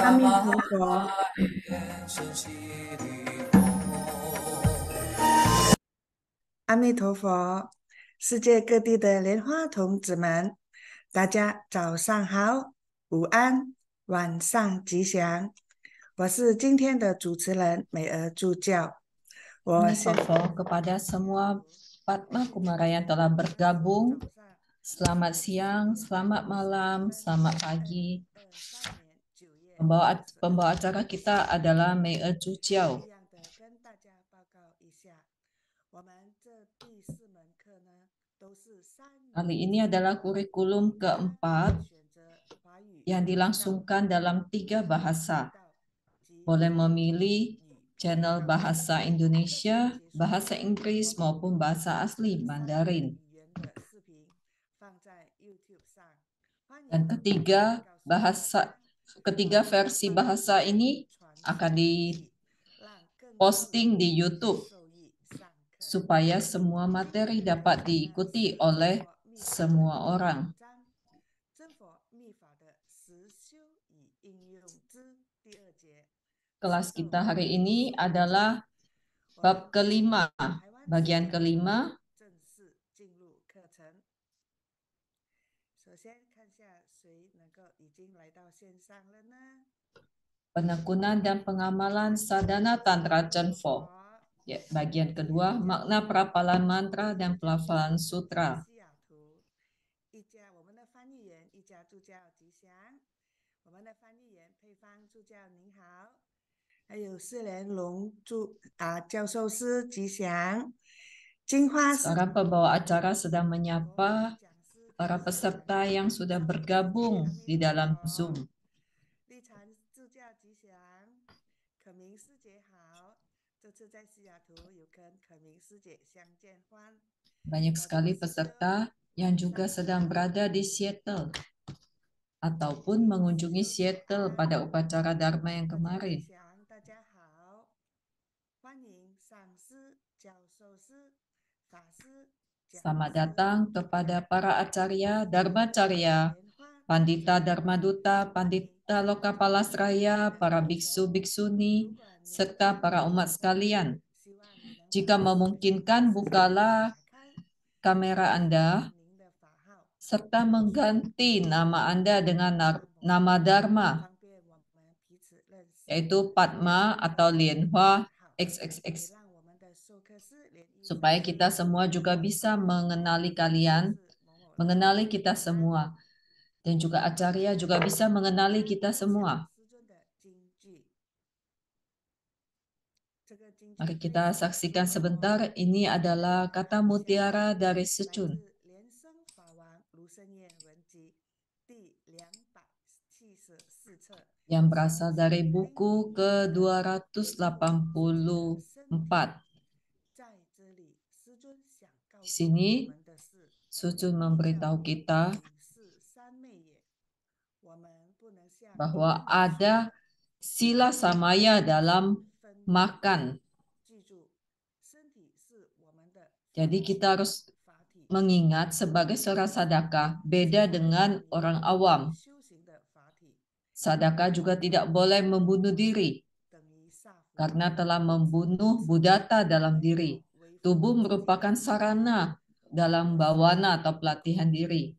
阿弥陀佛，阿弥陀佛，世界各地的莲花童子们，大家早上好，午安，晚上吉祥。我是今天的主持人美娥助教。我现 kepada semua Padma Kumara yang telah bergabung. Selamat siang, selamat malam, selamat pagi. Pembawa acara kita adalah Mei Chu Jiao. Kali ini adalah kurikulum keempat yang dilangsungkan dalam 3 bahasa. Boleh memilih channel bahasa Indonesia, bahasa Inggris maupun bahasa asli Mandarin. Dan ketiga versi bahasa ini akan diposting di YouTube supaya semua materi dapat diikuti oleh semua orang. Kelas kita hari ini adalah bab kelima, bagian kelima. Penekunan dan pengamalan sadhana tantra Chenpo. Ya, bagian kedua, makna perapalan mantra dan pelafalan sutra. Sekarang pembawa acara sedang menyapa para peserta yang sudah bergabung di dalam Zoom. Banyak sekali peserta yang juga sedang berada di Seattle ataupun mengunjungi Seattle pada upacara Dharma yang kemarin. Selamat datang kepada para acarya, dharmacarya, pandita dharmaduta, pandita lokapalasraya, para biksu biksuni, serta para umat sekalian. Jika memungkinkan, bukalah kamera Anda serta mengganti nama Anda dengan nama Dharma, yaitu Padma atau Lianhua XXX, supaya kita semua juga bisa mengenali kalian, mengenali kita semua, dan juga acarya juga bisa mengenali kita semua. Mari kita saksikan sebentar. Ini adalah kata mutiara dari Secun yang berasal dari buku ke-284. Di sini Secun memberitahu kita bahwa ada sila samaya dalam makan. Jadi kita harus mengingat sebagai seorang sadaka beda dengan orang awam. Sadaka juga tidak boleh membunuh diri karena telah membunuh budata dalam diri. Tubuh merupakan sarana dalam bawana atau pelatihan diri.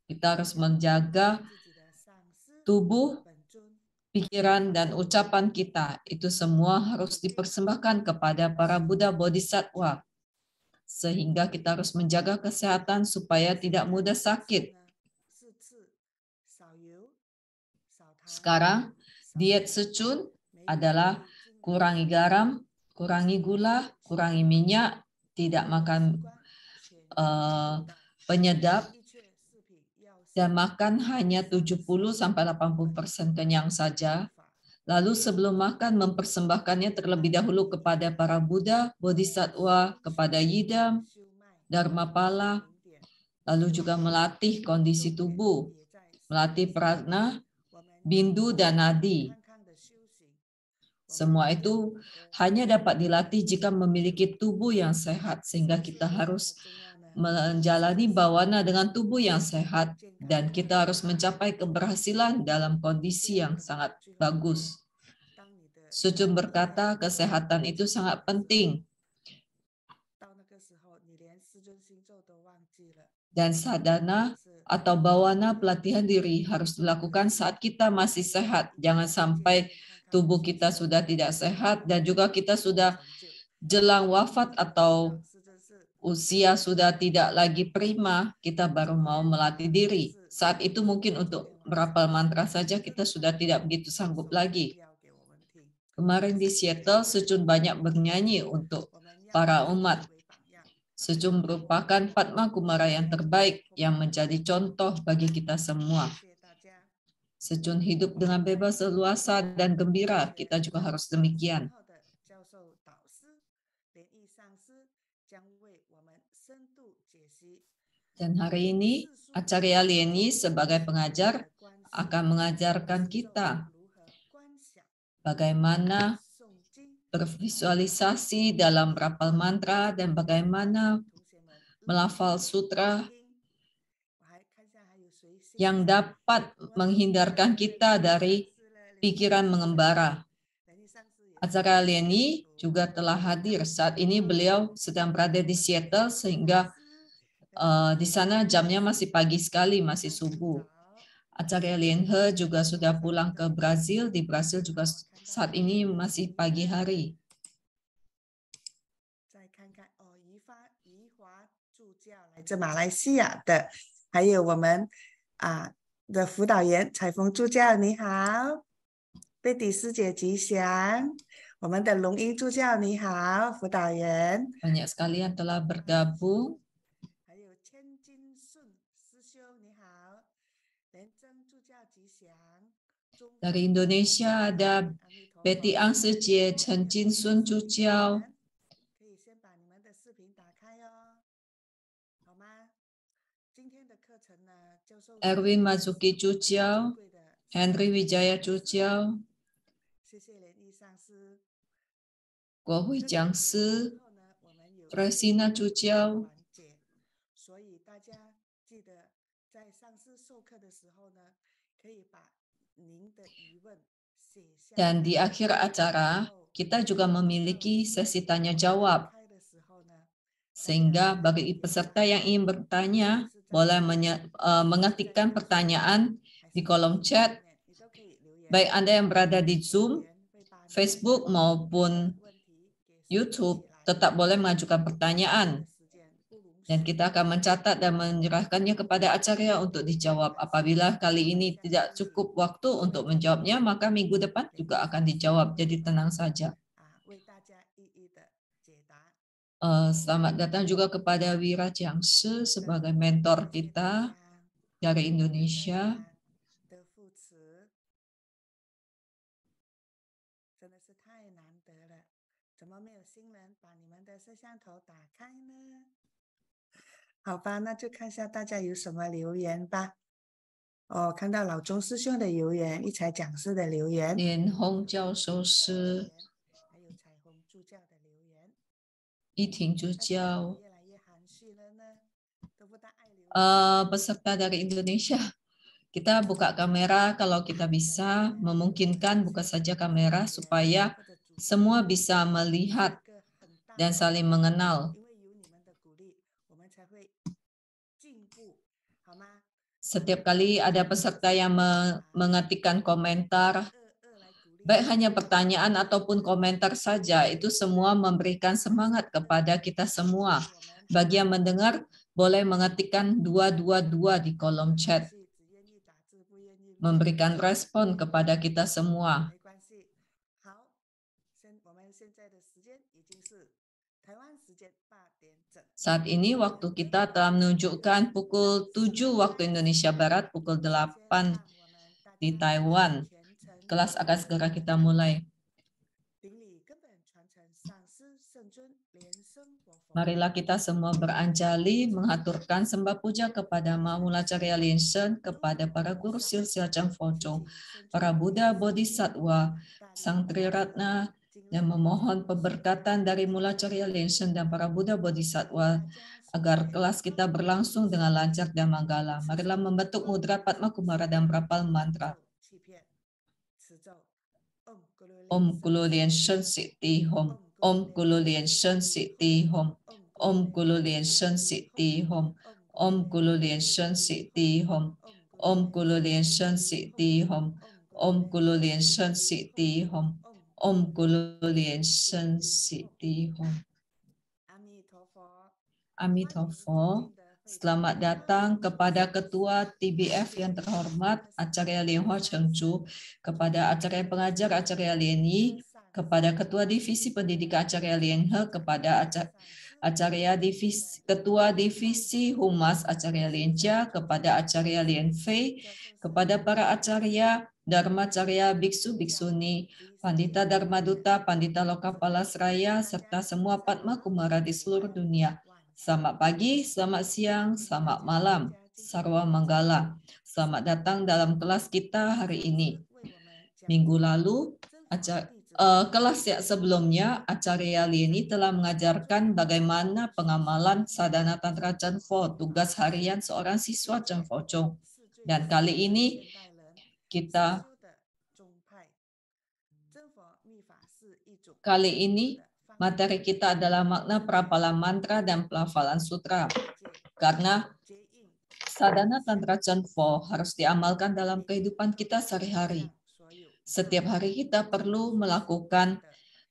Kita harus menjaga tubuh, pikiran, dan ucapan kita. Itu semua harus dipersembahkan kepada para Buddha Bodhisattva. Sehingga kita harus menjaga kesehatan supaya tidak mudah sakit. Sekarang, diet Secun adalah kurangi garam, kurangi gula, kurangi minyak, tidak makan penyedap, dan makan hanya 70-80% kenyang saja. Lalu sebelum makan mempersembahkannya terlebih dahulu kepada para Buddha, Bodhisattva, kepada Yidam, Dharmapala, lalu juga melatih kondisi tubuh, melatih prana, bindu, dan nadi. Semua itu hanya dapat dilatih jika memiliki tubuh yang sehat, sehingga kita harus menjalani bawana dengan tubuh yang sehat, dan kita harus mencapai keberhasilan dalam kondisi yang sangat bagus. Secun berkata, kesehatan itu sangat penting. Dan sadhana atau bawana pelatihan diri harus dilakukan saat kita masih sehat. Jangan sampai tubuh kita sudah tidak sehat dan juga kita sudah jelang wafat atau usia sudah tidak lagi prima, kita baru mau melatih diri. Saat itu mungkin untuk merapal mantra saja kita sudah tidak begitu sanggup lagi. Kemarin di Seattle, Secun banyak bernyanyi untuk para umat. Secun merupakan Padma Kumara yang terbaik yang menjadi contoh bagi kita semua. Secun hidup dengan bebas, leluasa, dan gembira. Kita juga harus demikian. Dan hari ini, Acarya Leni sebagai pengajar akan mengajarkan kita bagaimana bervisualisasi dalam rapal mantra dan bagaimana melafal sutra yang dapat menghindarkan kita dari pikiran mengembara. Acarya Leni juga telah hadir. Saat ini beliau sedang berada di Seattle sehingga di sana jamnya masih pagi sekali, masih subuh. Acarya Lienhe juga sudah pulang ke Brazil. Di Brazil juga saat ini masih pagi hari. 来自马来西亚的，还有我们的辅导员彩虹助教，你好，贝蒂师姐吉祥，我们的龙英助教你好，辅导员。 Banyak sekali yang telah bergabung. Dari Indonesia ada Betty Ang Sejie, Chen Jin Sun Cuciao, Erwin Mazuki Cuciao, Henry Wijaya Cuciao, Guo Hui Jiang Si, Resina Cuciao. Dan di akhir acara, kita juga memiliki sesi tanya jawab. Sehingga bagi peserta yang ingin bertanya, boleh mengetikkan pertanyaan di kolom chat. Baik Anda yang berada di Zoom, Facebook maupun YouTube, tetap boleh mengajukan pertanyaan. Dan kita akan mencatat dan menyerahkannya kepada acarya untuk dijawab. Apabila kali ini tidak cukup waktu untuk menjawabnya, maka minggu depan juga akan dijawab. Jadi tenang saja. Selamat datang juga kepada Wira Jiangshi sebagai mentor kita dari Indonesia.好吧，那就看一下大家有什么留言吧。哦，看到老钟师兄的留言，一才讲师的留言，连洪教授是还有彩虹助教的留言。一婷助教，越来越含蓄了呢，都不大爱留言。peserta dari Indonesia. Kita buka kamera kalau kita bisa, memungkinkan buka saja kamera supaya semua bisa melihat dan saling mengenal. Setiap kali ada peserta yang mengetikkan komentar, baik hanya pertanyaan ataupun komentar saja, itu semua memberikan semangat kepada kita semua. Bagi yang mendengar, boleh mengetikkan 222 di kolom chat. Memberikan respon kepada kita semua. Saat ini waktu kita telah menunjukkan pukul 7 waktu Indonesia Barat, pukul 8 di Taiwan. Kelas akan segera kita mulai. Marilah kita semua beranjali menghaturkan sembah puja kepada Mahamulacarya Linsen, kepada para guru silsilah Changfo, para Buddha Bodhisattva, Sang Triratna, dan memohon pemberkatan dari Mulacarya Linsen dan para Buddha Bodhisattva agar kelas kita berlangsung dengan lancar dan manggala. Marilah membentuk mudra Padma Kumara dan berapal mantra. Om Kulu Lien Shen Siti Hom. Om Kulu Lien Shen Siti Hom. Om Kulu Lien Shen Siti Hom. Om Kulu Lien Shen Siti Hom. Om Kulu Lien Shen Siti Hom. Om Kulu Lien Shen Siti Hom. Om Kulu Lien Shen Siti Hom. Amitofo. Selamat datang kepada Ketua TBF yang terhormat Acarya Lien Hua Chengchu, kepada Acarya Pengajar Acarya Lien Yi, kepada Ketua Divisi Pendidikan Acarya Lien He, kepada Ketua Divisi Humas Acarya Lien Jia, kepada Acarya Lien Fei, kepada para Acarya Dharmacarya Biksu Biksuni, Pandita Dharma Duta, Pandita Lokapala Seraya, serta semua Padma Kumara di seluruh dunia. Selamat pagi, selamat siang, selamat malam, Sarwa Manggala. Selamat datang dalam kelas kita hari ini. Minggu lalu, kelas yang sebelumnya, Acarya Lieni telah mengajarkan bagaimana pengamalan sadhana tantra Chanfo, tugas harian seorang siswa Chanfo Chong. Dan kali ini materi kita adalah makna perapalan mantra dan pelafalan sutra. Karena sadhana tantra Chanfo harus diamalkan dalam kehidupan kita sehari-hari. Setiap hari kita perlu melakukan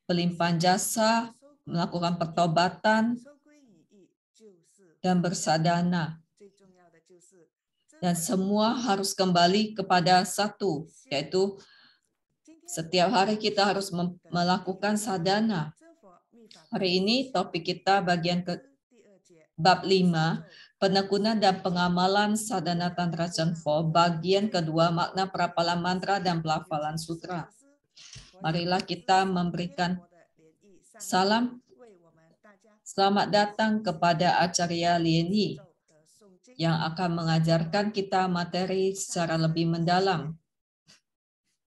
pelimpahan jasa, melakukan pertobatan, dan bersadhana. Dan semua harus kembali kepada satu, yaitu setiap hari kita harus melakukan sadhana. Hari ini topik kita bagian bab 5, penekunan dan pengamalan sadhana tantra Chanfo, bagian kedua, makna perapalan mantra dan pelafalan sutra. Marilah kita memberikan salam. Selamat datang kepada Acarya Lien Yi yang akan mengajarkan kita materi secara lebih mendalam.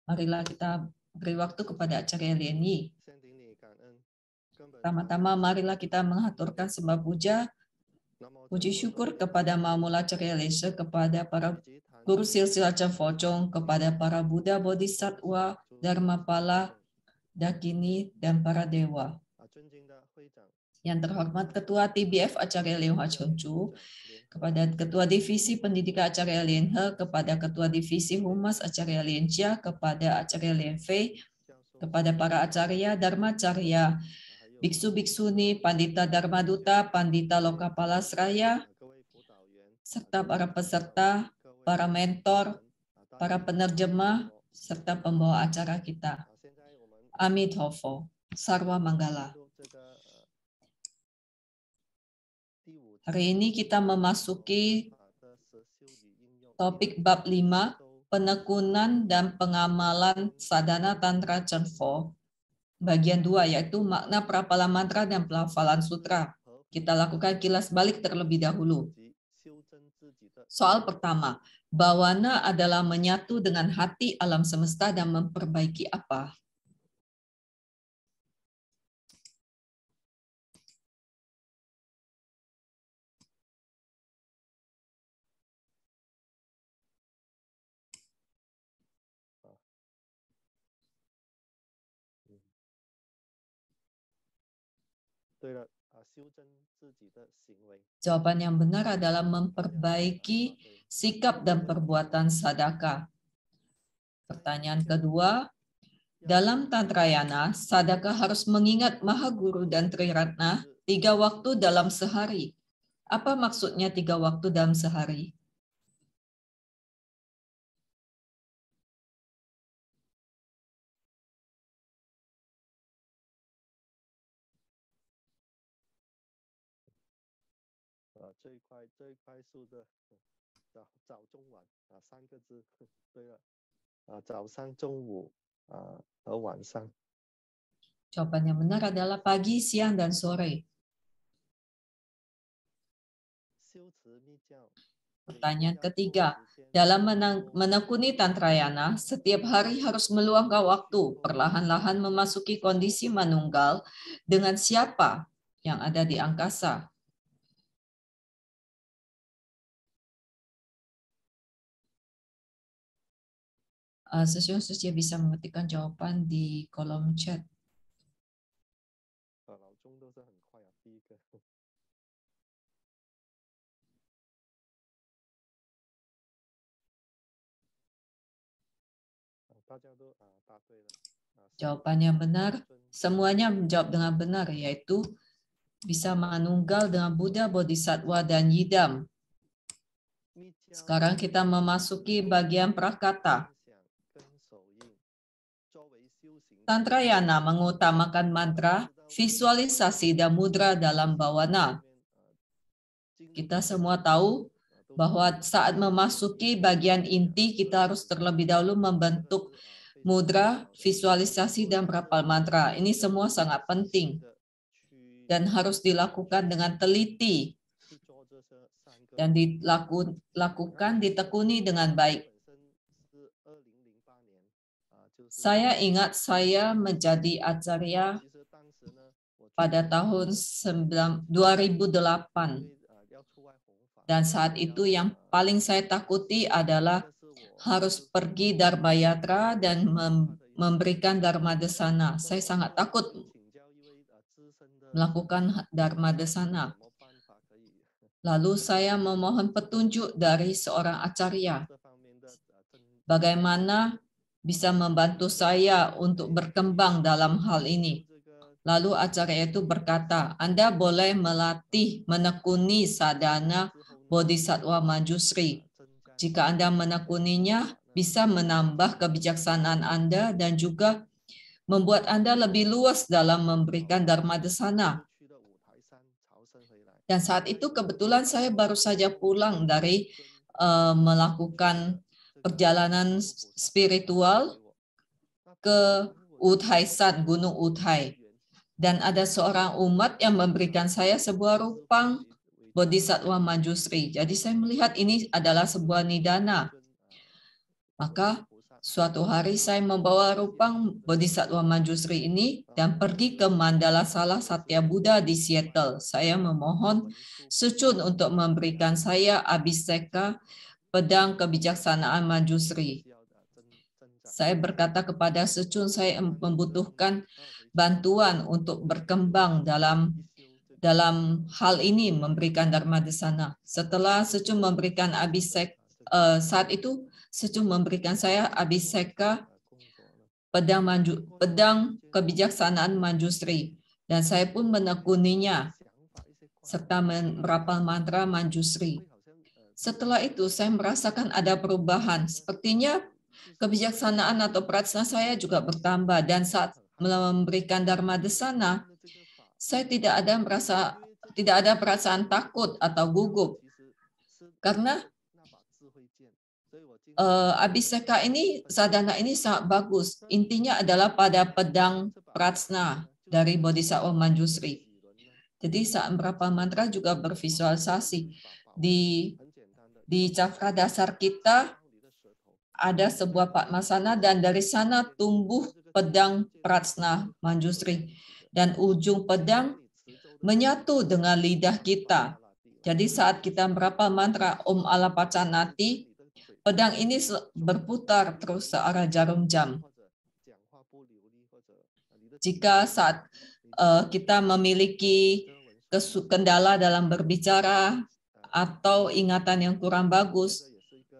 Marilah kita beri waktu kepada Acarya Lien Yi. Pertama-tama marilah kita mengaturkan sembah puja, puji syukur kepada Mahamulacarya Linsen, kepada para guru silsilah Chanfo Chong, kepada para Buddha Bodhisattva, Dharmapala, Dakini, dan para dewa. Yang terhormat Ketua TBF Acarya Lien Hua Chengchu, kepada Ketua Divisi Pendidikan Acarya Lien He, kepada Ketua Divisi Humas Acarya Lien Jia, kepada Acarya Lien Fei, kepada para Acarya Dharmacarya Biksu Biksuni, Pandita Dharma Duta, Pandita Lokapala Seraya, serta para peserta, para mentor, para penerjemah, serta pembawa acara kita. Amitofo, Sarwa Manggala. Hari ini kita memasuki topik bab 5, penekunan dan pengamalan sadhana tantra Chenpo, bagian 2, yaitu makna perapalan mantra dan pelafalan sutra. Kita lakukan kilas balik terlebih dahulu. Soal pertama, bawana adalah menyatu dengan hati alam semesta dan memperbaiki apa? Jawaban yang benar adalah memperbaiki sikap dan perbuatan sadaka. Pertanyaan kedua, dalam Tantrayana, sadaka harus mengingat Mahaguru dan Triratna 3 waktu dalam sehari. Apa maksudnya 3 waktu dalam sehari? Jawaban yang benar adalah pagi, siang, dan sore. Pertanyaan ketiga, dalam menekuni Tantrayana, setiap hari harus meluangkan waktu, perlahan-lahan memasuki kondisi manunggal dengan siapa yang ada di angkasa. Sesuai bisa mengetikkan jawaban di kolom chat. Jawaban yang benar, semuanya menjawab dengan benar, yaitu bisa manunggal dengan Buddha, Bodhisattva, dan Yidam. Sekarang kita memasuki bagian prakata. Tantrayana mengutamakan mantra, visualisasi, dan mudra dalam bawana. Kita semua tahu bahwa saat memasuki bagian inti, kita harus terlebih dahulu membentuk mudra, visualisasi, dan berapal mantra. Ini semua sangat penting dan harus dilakukan dengan teliti dan ditekuni dengan baik. Saya ingat saya menjadi acarya pada tahun 2008. Dan saat itu yang paling saya takuti adalah harus pergi Dharma Yatra dan memberikan Dharma Desana. Saya sangat takut melakukan Dharma Desana. Lalu saya memohon petunjuk dari seorang acarya. Bagaimana bisa membantu saya untuk berkembang dalam hal ini. Lalu acarya itu berkata, Anda boleh melatih menekuni sadhana Bodhisattva Manjusri. Jika Anda menekuninya, bisa menambah kebijaksanaan Anda dan juga membuat Anda lebih luas dalam memberikan Dharma Desana. Dan saat itu kebetulan saya baru saja pulang dari melakukan perjalanan spiritual ke Udhaisan, Gunung Udhai. Dan ada seorang umat yang memberikan saya sebuah rupang Bodhisattva Manjusri. Jadi saya melihat ini adalah sebuah nidana. Maka suatu hari saya membawa rupang Bodhisattva Manjusri ini dan pergi ke Mandala Sala Satya Buddha di Seattle. Saya memohon Sucun untuk memberikan saya abhiseka pedang kebijaksanaan Manjusri. Saya berkata kepada Sucun, saya membutuhkan bantuan untuk berkembang dalam hal ini, memberikan Dharma Desana. Setelah Sucun memberikan abhiseka, saat itu Sucun memberikan saya abhiseka pedang kebijaksanaan Manjusri. Dan saya pun menekuninya serta merapal mantra Manjusri. Setelah itu saya merasakan ada perubahan. Sepertinya kebijaksanaan atau prajna saya juga bertambah. Dan saat memberikan Dharma Desana, saya tidak ada merasa tidak ada perasaan takut atau gugup. Karena Abhiseka ini, sadhana ini sangat bagus. Intinya adalah pada pedang prajna dari Bodhisattva Manjusri. Jadi saat berapa mantra juga bervisualisasi. Di cakra dasar kita ada sebuah padmasana dan dari sana tumbuh pedang prajna Manjusri. Dan ujung pedang menyatu dengan lidah kita. Jadi saat kita berapa mantra Om Alapacanati, pedang ini berputar terus searah jarum jam. Jika saat kita memiliki kendala dalam berbicara atau ingatan yang kurang bagus,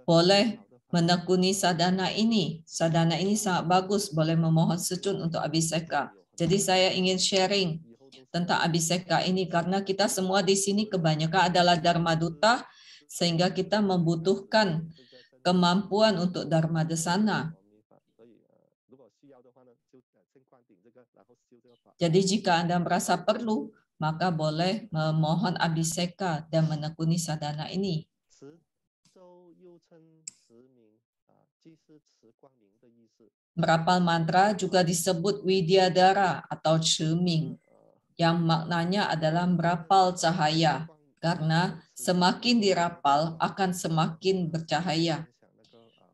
boleh menekuni sadhana ini. Sadhana ini sangat bagus, boleh memohon secun untuk Abhiseka. Jadi saya ingin sharing tentang Abhiseka ini karena kita semua di sini kebanyakan adalah Dharma Duta, sehingga kita membutuhkan kemampuan untuk Dharma Desana. Jadi jika Anda merasa perlu, maka boleh memohon Abhiseka dan menekuni sadhana ini. Merapal mantra juga disebut Widyadhara atau Chiming, yang maknanya adalah merapal cahaya, karena semakin dirapal akan semakin bercahaya.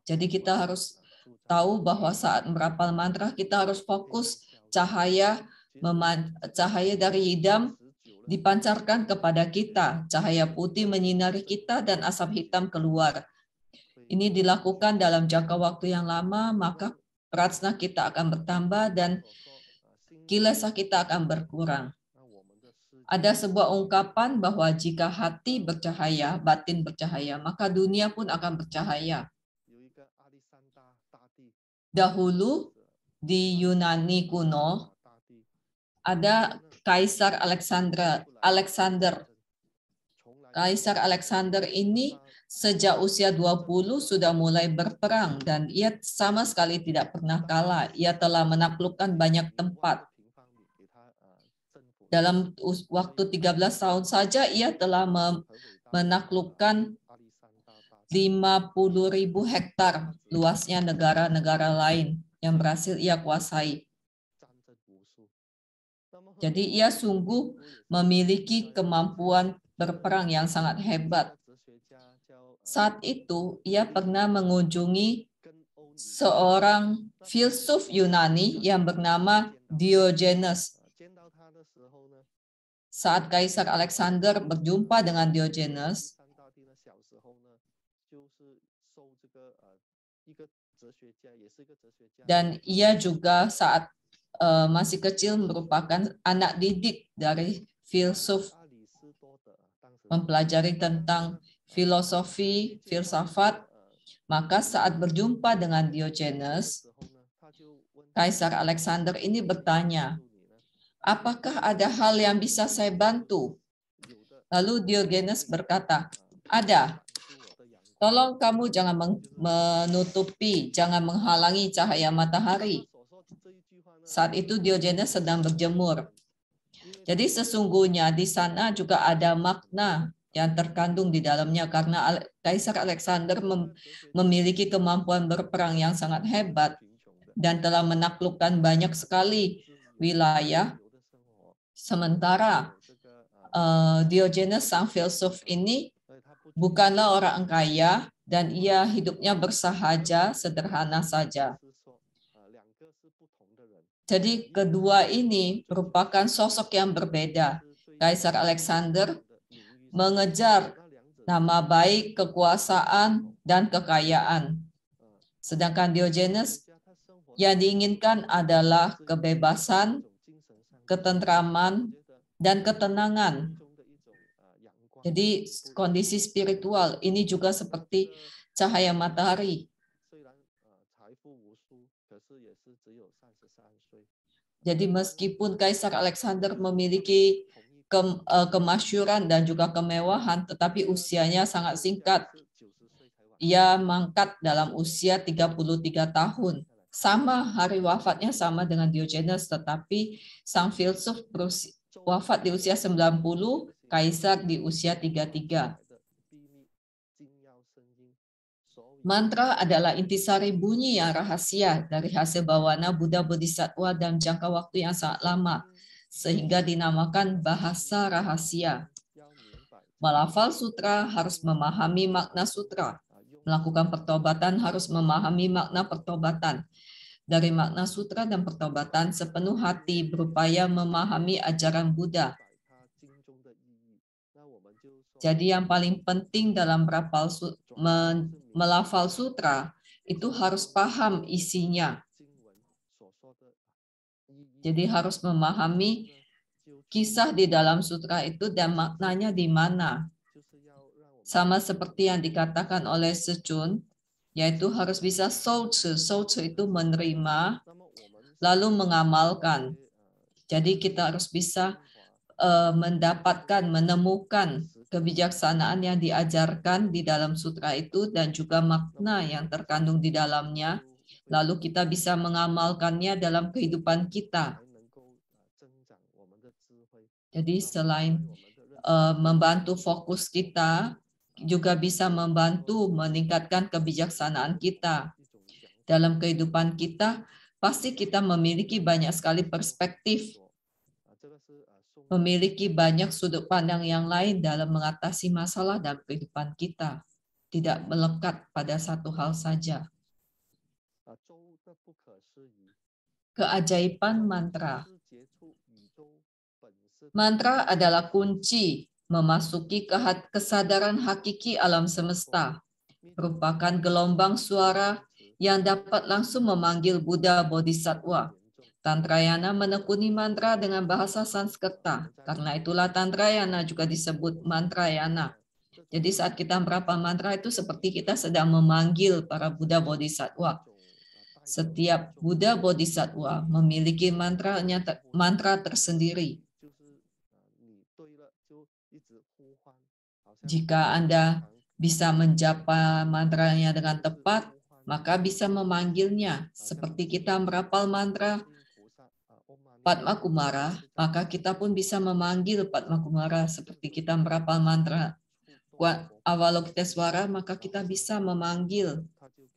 Jadi kita harus tahu bahwa saat merapal mantra kita harus fokus cahaya dari idam dipancarkan kepada kita, cahaya putih menyinari kita dan asap hitam keluar. Ini dilakukan dalam jangka waktu yang lama, maka prajna kita akan bertambah dan kilesa kita akan berkurang. Ada sebuah ungkapan bahwa jika hati bercahaya, batin bercahaya, maka dunia pun akan bercahaya. Dahulu di Yunani kuno ada Kaisar Alexander. Kaisar Alexander ini sejak usia 20 sudah mulai berperang dan ia sama sekali tidak pernah kalah. Ia telah menaklukkan banyak tempat. Dalam waktu 13 tahun saja ia telah menaklukkan 50.000 hektar luasnya negara-negara lain yang berhasil ia kuasai. Jadi ia sungguh memiliki kemampuan berperang yang sangat hebat. Saat itu ia pernah mengunjungi seorang filsuf Yunani yang bernama Diogenes. Saat Kaisar Alexander berjumpa dengan Diogenes, dan ia juga saat masih kecil merupakan anak didik dari filsuf, mempelajari tentang filosofi, filsafat. Maka saat berjumpa dengan Diogenes, Kaisar Alexander ini bertanya, apakah ada hal yang bisa saya bantu? Lalu Diogenes berkata, ada. Tolong kamu jangan menutupi, jangan menghalangi cahaya matahari. Saat itu Diogenes sedang berjemur. Jadi sesungguhnya di sana juga ada makna yang terkandung di dalamnya karena Kaisar Alexander memiliki kemampuan berperang yang sangat hebat dan telah menaklukkan banyak sekali wilayah. Sementara Diogenes sang filsuf ini bukanlah orang kaya dan ia hidupnya bersahaja, sederhana saja. Jadi kedua ini merupakan sosok yang berbeda. Kaisar Alexander mengejar nama baik, kekuasaan, dan kekayaan. Sedangkan Diogenes yang diinginkan adalah kebebasan, ketentraman, dan ketenangan. Jadi kondisi spiritual ini juga seperti cahaya matahari. Jadi meskipun Kaisar Alexander memiliki kemasyhuran dan juga kemewahan, tetapi usianya sangat singkat. Ia mangkat dalam usia 33 tahun. Sama hari wafatnya sama dengan Diogenes, tetapi sang filsuf wafat di usia 90, kaisar di usia 33. Mantra adalah intisari bunyi yang rahasia dari hasil bawana Buddha Bodhisattva dalam jangka waktu yang sangat lama, sehingga dinamakan bahasa rahasia. Melafal sutra harus memahami makna sutra. Melakukan pertobatan harus memahami makna pertobatan. Dari makna sutra dan pertobatan, sepenuh hati berupaya memahami ajaran Buddha. Jadi yang paling penting dalam melafal sutra itu harus paham isinya. Jadi harus memahami kisah di dalam sutra itu dan maknanya di mana. Sama seperti yang dikatakan oleh Secun, yaitu harus bisa souci. Souci itu menerima, lalu mengamalkan. Jadi kita harus bisa mendapatkan, menemukan kebijaksanaan yang diajarkan di dalam sutra itu dan juga makna yang terkandung di dalamnya. Lalu kita bisa mengamalkannya dalam kehidupan kita. Jadi selain membantu fokus kita, juga bisa membantu meningkatkan kebijaksanaan kita. Dalam kehidupan kita, pasti kita memiliki banyak sekali perspektif, memiliki banyak sudut pandang yang lain dalam mengatasi masalah dalam kehidupan kita. Tidak melekat pada satu hal saja. Keajaiban mantra. Mantra adalah kunci memasuki kesadaran hakiki alam semesta, merupakan gelombang suara yang dapat langsung memanggil Buddha Bodhisattva. Tantrayana menekuni mantra dengan bahasa Sanskerta. Karena itulah Tantrayana juga disebut mantrayana. Jadi saat kita merapal mantra itu seperti kita sedang memanggil para Buddha Bodhisattva. Setiap Buddha Bodhisattva memiliki mantra tersendiri. Jika Anda bisa menjapa mantranya dengan tepat, maka bisa memanggilnya. Seperti kita merapal mantra Padma Kumara, maka kita pun bisa memanggil Padma Kumara. Seperti kita merapal mantra Avalokitesvara, maka kita bisa memanggil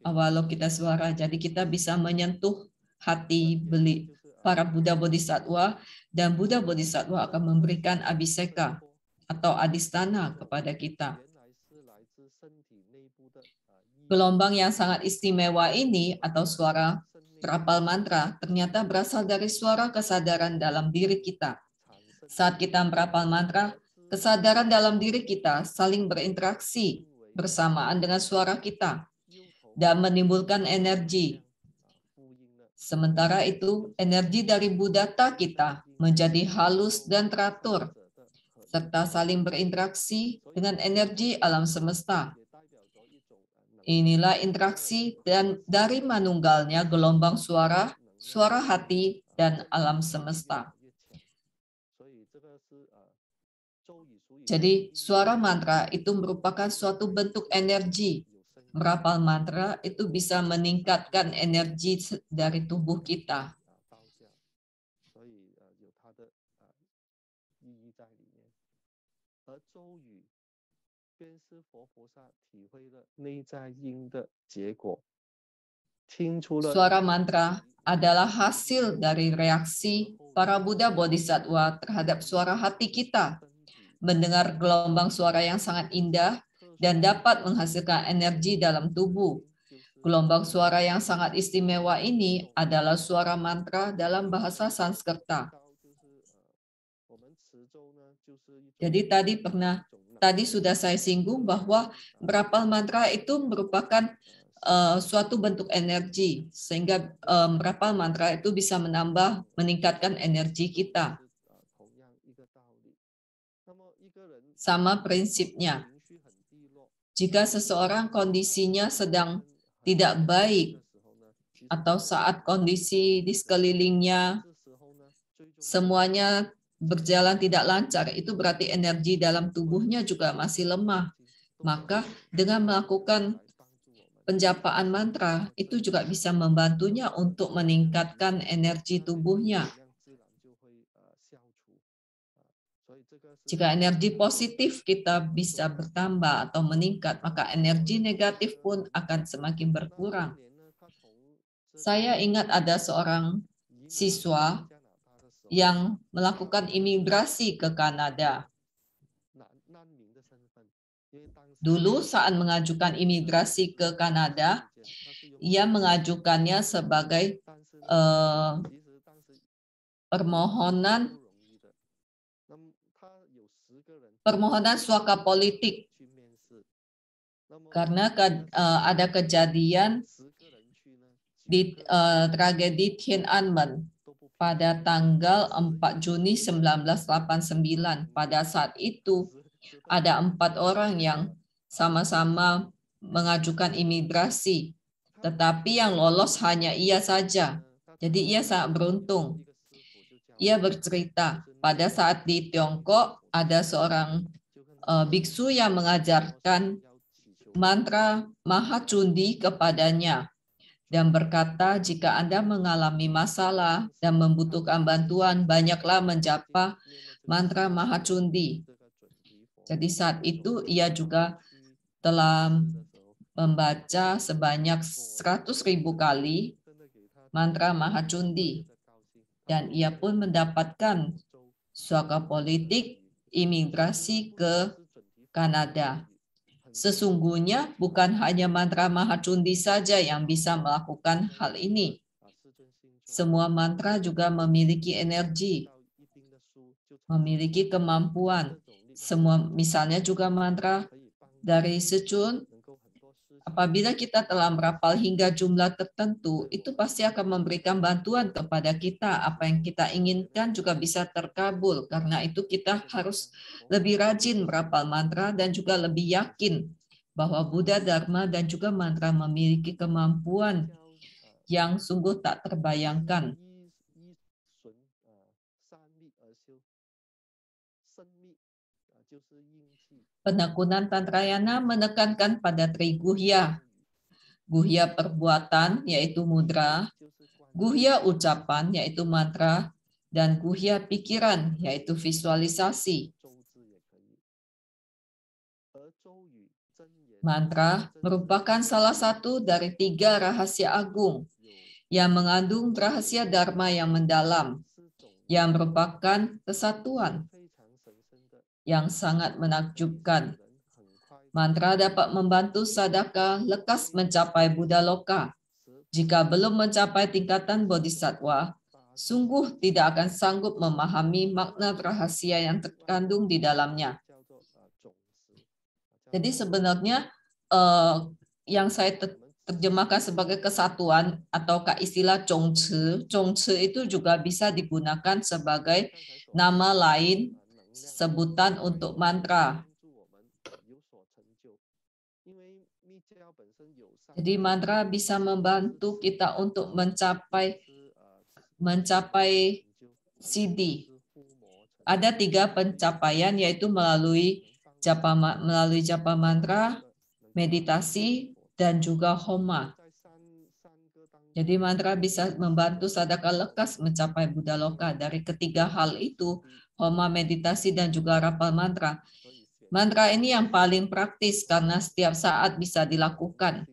Avalokitesvara. Jadi kita bisa menyentuh hati para Buddha Bodhisattva, dan Buddha Bodhisattva akan memberikan abhiseka atau adistana kepada kita. Gelombang yang sangat istimewa ini atau suara terapal mantra ternyata berasal dari suara kesadaran dalam diri kita. Saat kita merapal mantra, kesadaran dalam diri kita saling berinteraksi bersamaan dengan suara kita dan menimbulkan energi. Sementara itu, energi dari buddhata kita menjadi halus dan teratur, serta saling berinteraksi dengan energi alam semesta. Inilah interaksi dan dari manunggalnya gelombang suara, suara hati, dan alam semesta. Jadi suara mantra itu merupakan suatu bentuk energi. Merapal mantra itu bisa meningkatkan energi dari tubuh kita. Suara mantra adalah hasil dari reaksi para Buddha Bodhisattva terhadap suara hati kita. Mendengar gelombang suara yang sangat indah dan dapat menghasilkan energi dalam tubuh. Gelombang suara yang sangat istimewa ini adalah suara mantra dalam bahasa Sanskerta. Jadi tadi sudah saya singgung bahwa merapal mantra itu merupakan suatu bentuk energi, sehingga merapal mantra itu bisa meningkatkan energi kita. Sama prinsipnya. Jika seseorang kondisinya sedang tidak baik, atau saat kondisi di sekelilingnya semuanya berjalan tidak lancar, itu berarti energi dalam tubuhnya juga masih lemah. Maka dengan melakukan penjapaan mantra, itu juga bisa membantunya untuk meningkatkan energi tubuhnya. Jika energi positif kita bisa bertambah atau meningkat, maka energi negatif pun akan semakin berkurang. Saya ingat ada seorang siswa yang melakukan imigrasi ke Kanada. Dulu saat mengajukan imigrasi ke Kanada, ia mengajukannya sebagai permohonan suaka politik, karena ada kejadian di tragedi Tiananmen pada tanggal 4 Juni 1989. Pada saat itu ada 4 orang yang sama-sama mengajukan imigrasi, tetapi yang lolos hanya ia saja. Jadi ia sangat beruntung. Ia bercerita, pada saat di Tiongkok ada seorang biksu yang mengajarkan mantra Mahacundi kepadanya dan berkata, jika Anda mengalami masalah dan membutuhkan bantuan, banyaklah menjapa mantra Mahacundi. Jadi saat itu ia juga telah membaca sebanyak 100.000 kali mantra Mahacundi. Dan ia pun mendapatkan suaka politik imigrasi ke Kanada. Sesungguhnya bukan hanya mantra Mahacundi saja yang bisa melakukan hal ini. Semua mantra juga memiliki energi, memiliki kemampuan. Semua misalnya juga mantra dari Secun, apabila kita telah merapal hingga jumlah tertentu, itu pasti akan memberikan bantuan kepada kita. Apa yang kita inginkan juga bisa terkabul. Karena itu kita harus lebih rajin merapal mantra dan juga lebih yakin bahwa Buddha, Dharma, dan juga mantra memiliki kemampuan yang sungguh tak terbayangkan. Penekunan Tantrayana menekankan pada Triguhya. Guhya perbuatan, yaitu mudra, guhya ucapan, yaitu mantra, dan guhya pikiran, yaitu visualisasi. Mantra merupakan salah satu dari 3 rahasia agung yang mengandung rahasia Dharma yang mendalam, yang merupakan kesatuan yang sangat menakjubkan. Mantra dapat membantu sadaka lekas mencapai Buddha Loka. Jika belum mencapai tingkatan bodhisattva, sungguh tidak akan sanggup memahami makna rahasia yang terkandung di dalamnya. Jadi sebenarnya yang saya terjemahkan sebagai kesatuan atau istilah Zhongci. Zhongci itu juga bisa digunakan sebagai nama lain sebutan untuk mantra. Jadi mantra bisa membantu kita untuk mencapai siddhi. Ada 3 pencapaian, yaitu melalui japa mantra, meditasi, dan juga homa. Jadi mantra bisa membantu sadaka lekas mencapai Buddha Loka. Dari ketiga hal itu, homa, meditasi, dan juga rapal mantra. Mantra ini yang paling praktis karena setiap saat bisa dilakukan.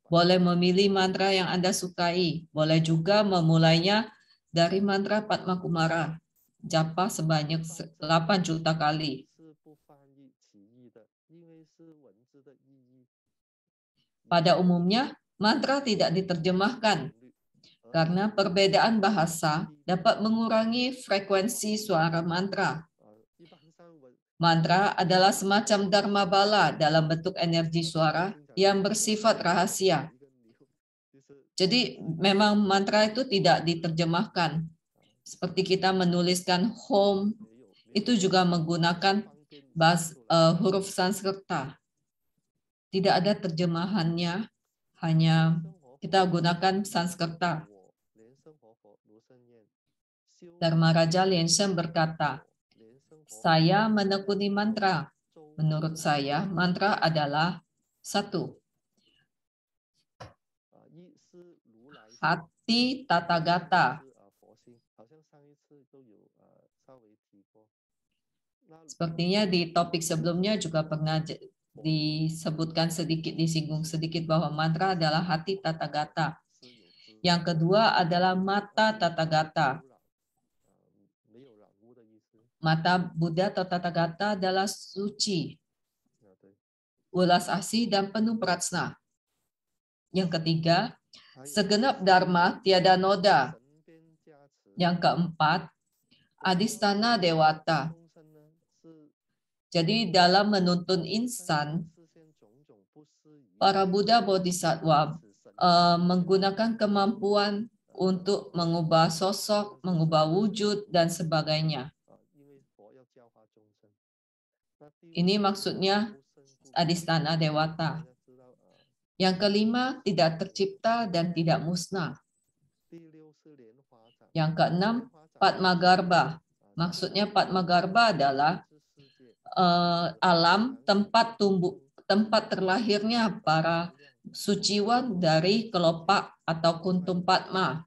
Boleh memilih mantra yang Anda sukai. Boleh juga memulainya dari mantra Padma Kumara. Japa sebanyak 8 juta kali. Pada umumnya, mantra tidak diterjemahkan karena perbedaan bahasa dapat mengurangi frekuensi suara mantra. Mantra adalah semacam dharma bala dalam bentuk energi suara yang bersifat rahasia. Jadi memang mantra itu tidak diterjemahkan. Seperti kita menuliskan home, itu juga menggunakan huruf Sanskerta. Tidak ada terjemahannya, hanya kita gunakan Sanskerta. Dharma Raja Liansheng berkata, saya menekuni mantra. Menurut saya, mantra adalah 1. Hati Tathagata. Sepertinya di topik sebelumnya juga pernah disebutkan sedikit, disinggung sedikit bahwa mantra adalah hati tata gata. Yang kedua adalah mata tata gata. Mata Buddha atau tata gata adalah suci, welas asih, dan penuh prajna. Yang ketiga, segenap dharma tiada noda. Yang keempat, adhisthana dewata. Jadi dalam menuntun insan, para Buddha Bodhisattva menggunakan kemampuan untuk mengubah sosok, mengubah wujud, dan sebagainya. Ini maksudnya adhisthana dewata. Yang kelima, tidak tercipta dan tidak musnah. Yang keenam, Padmagarbha. Maksudnya Padmagarbha adalah alam tempat terlahirnya para suciwan dari kelopak atau kuntum Padma.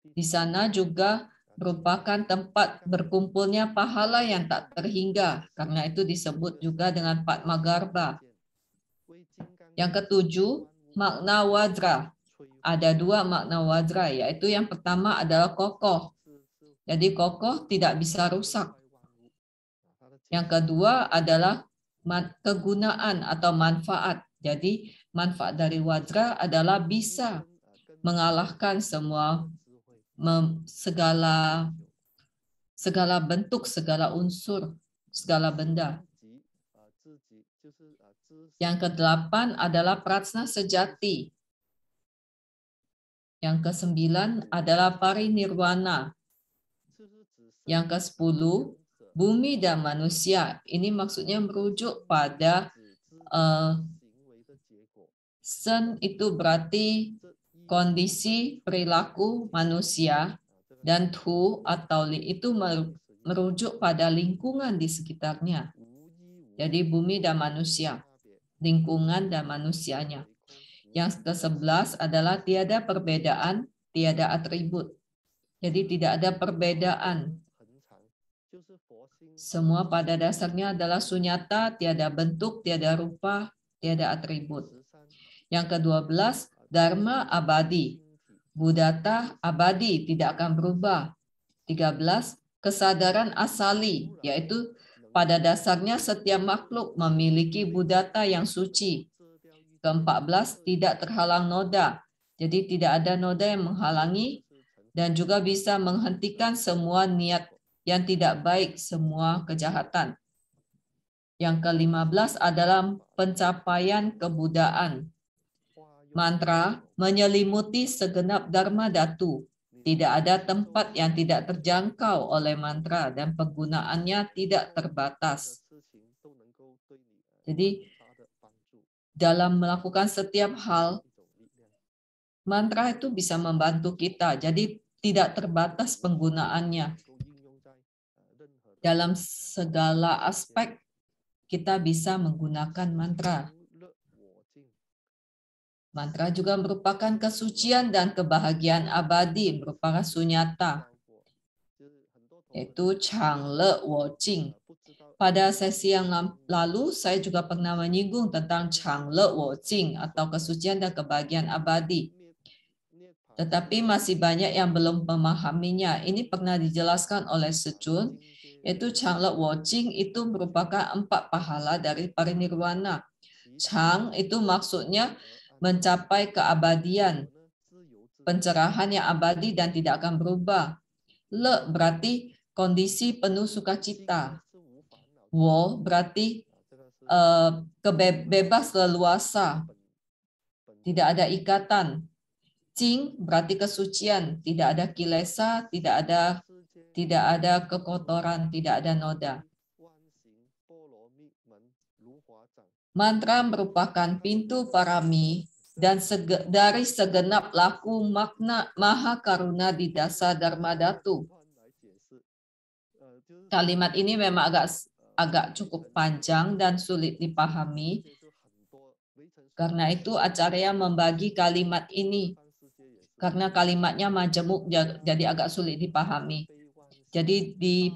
Di sana juga merupakan tempat berkumpulnya pahala yang tak terhingga. Karena itu disebut juga dengan Padmagarbha. Yang ketujuh, makna wajra. Ada dua makna wajra, yaitu yang pertama adalah kokoh. Jadi kokoh tidak bisa rusak. Yang kedua adalah kegunaan atau manfaat. Jadi manfaat dari wajra adalah bisa mengalahkan segala bentuk, segala unsur, segala benda. Yang kedelapan adalah prajna sejati. Yang kesembilan adalah parinirwana. Yang kesepuluh, bumi dan manusia. Ini maksudnya merujuk pada sen itu berarti kondisi perilaku manusia, dan tu atau li itu merujuk pada lingkungan di sekitarnya. Jadi bumi dan manusia, lingkungan dan manusianya. Yang ke-11 adalah tiada perbedaan, tiada atribut. Jadi tidak ada perbedaan. Semua pada dasarnya adalah sunyata, tiada bentuk, tiada rupa, tiada atribut. Yang ke-12, dharma abadi. Buddhata abadi, tidak akan berubah. 13, kesadaran asali, yaitu pada dasarnya setiap makhluk memiliki buddhata yang suci. Ke-14, tidak terhalang noda. Jadi tidak ada noda yang menghalangi dan juga bisa menghentikan semua niat yang tidak baik, semua kejahatan. Yang ke-15 adalah pencapaian kebudaan. Mantra menyelimuti segenap dharma dhatu. Tidak ada tempat yang tidak terjangkau oleh mantra dan penggunaannya tidak terbatas. Jadi dalam melakukan setiap hal, mantra itu bisa membantu kita. Jadi tidak terbatas penggunaannya. Dalam segala aspek kita bisa menggunakan mantra. Mantra juga merupakan kesucian dan kebahagiaan abadi, merupakan sunyata, yaitu Changle Wo Jing. Pada sesi yang lalu, saya juga pernah menyinggung tentang Changle Wo Jing atau kesucian dan kebahagiaan abadi. Tetapi masih banyak yang belum memahaminya. Ini pernah dijelaskan oleh Sejun, yaitu Changle Wo Jing itu merupakan 4 pahala dari parinirwana. Chang itu maksudnya mencapai keabadian, pencerahan yang abadi dan tidak akan berubah. Le berarti kondisi penuh sukacita. Wo berarti bebas leluasa, tidak ada ikatan. Jing berarti kesucian, tidak ada kilesa, tidak ada kekotoran, tidak ada noda. Mantra merupakan pintu parami dan dari segenap laku makna maha karuna di dasar dharma dhatu. Kalimat ini memang agak cukup panjang dan sulit dipahami. Karena itu Acarya membagi kalimat ini. Karena kalimatnya majemuk jadi agak sulit dipahami. Jadi di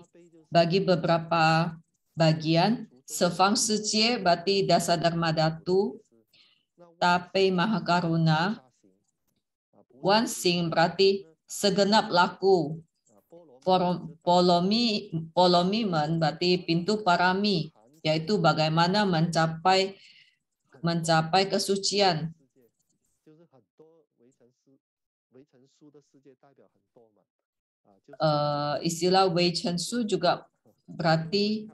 bagi beberapa bagian. Sevang Sejie berarti Dasa Dharma Datu, Tape Mahakaruna, Wan Sing berarti segenap laku, Polomimen berarti pintu parami, yaitu bagaimana mencapai kesucian. Istilah Wei Chen Su juga berarti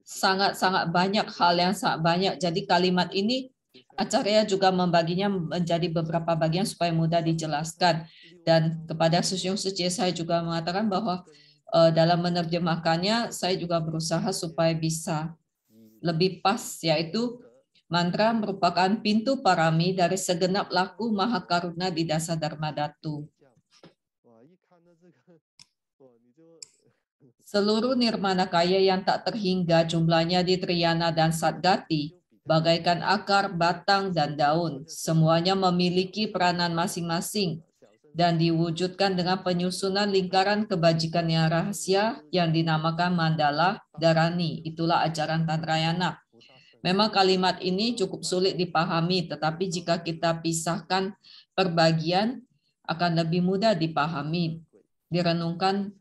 sangat-sangat banyak, hal yang sangat banyak. Jadi kalimat ini Acarya juga membaginya menjadi beberapa bagian supaya mudah dijelaskan. Dan kepada Susyung Suci saya juga mengatakan bahwa dalam menerjemahkannya saya juga berusaha supaya bisa lebih pas, yaitu mantra merupakan pintu parami dari segenap laku Mahakaruna di Dasa Dharma Datu. Seluruh nirmana kaya yang tak terhingga jumlahnya di Triyana dan Satgati, bagaikan akar, batang, dan daun, semuanya memiliki peranan masing-masing dan diwujudkan dengan penyusunan lingkaran kebajikan yang rahasia yang dinamakan mandala dharani. Itulah ajaran Tantrayana. Memang kalimat ini cukup sulit dipahami, tetapi jika kita pisahkan per bagian akan lebih mudah dipahami, direnungkan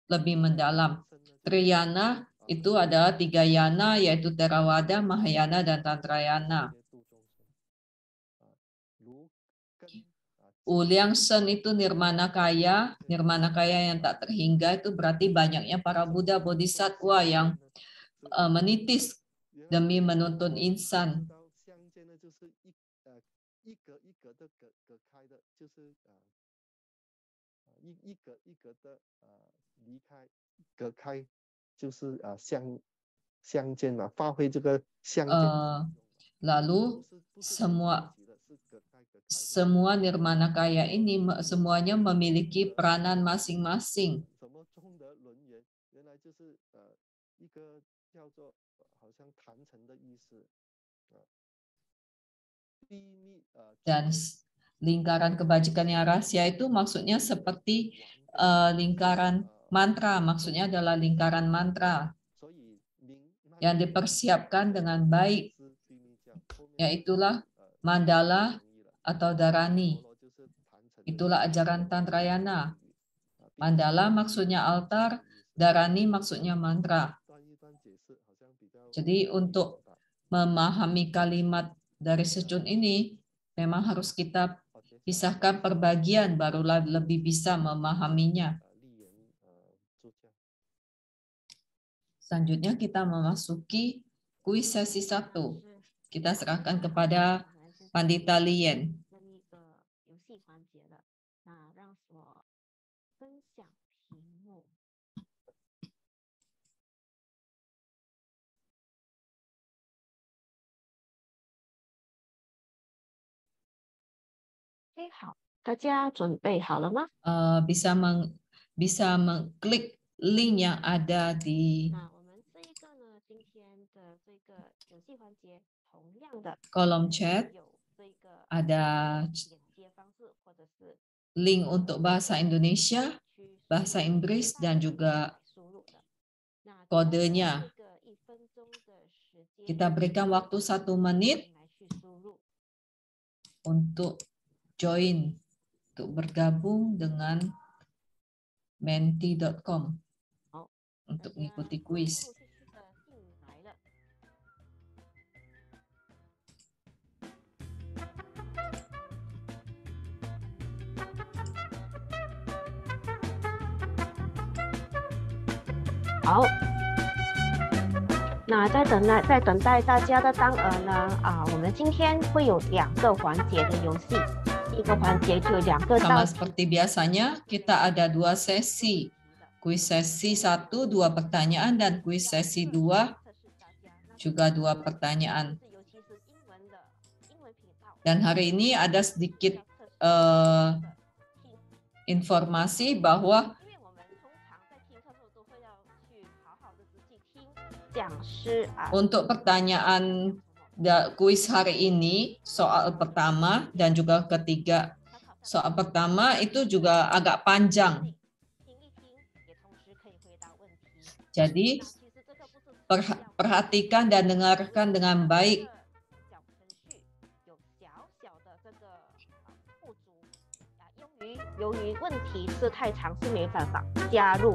lebih mendalam. Triyana itu adalah 3 yana, yaitu Theravada, Mahayana, dan Tantrayana. Uliang Sen itu nirmana kaya yang tak terhingga, itu berarti banyaknya para Buddha Bodhisattva yang menitis demi menuntun insan. Lalu semua nirmana kaya ini semuanya memiliki peranan masing-masing. Dan lingkaran kebajikan yang rahasia itu maksudnya seperti lingkaran mantra, maksudnya adalah lingkaran mantra yang dipersiapkan dengan baik, yaitulah mandala atau dharani. Itulah ajaran Tantrayana. Mandala maksudnya altar, dharani maksudnya mantra. Jadi untuk memahami kalimat dari secun ini, memang harus kita pisahkan per bagian, barulah lebih bisa memahaminya. Selanjutnya kita memasuki kuis sesi 1. Kita serahkan kepada Pandita Lien. Bisa mengklik link yang ada di kolom chat. Ada link untuk bahasa Indonesia, bahasa Inggris, dan juga kodenya. Kita berikan waktu 1 menit untuk join, untuk bergabung dengan menti.com untuk mengikuti kuis. Halo. 那在等待大家的当儿呢，我们今天会有2个环节的游戏。第一个环节就2个道 Sama seperti biasanya, kita ada 2 sesi. Kuis sesi 1, 2 pertanyaan, dan kuis sesi 2 juga 2 pertanyaan. Dan hari ini ada sedikit informasi bahwa untuk pertanyaan kuis hari ini, soal pertama dan juga ketiga, soal pertama itu juga agak panjang. Jadi perhatikan dan dengarkan dengan baik.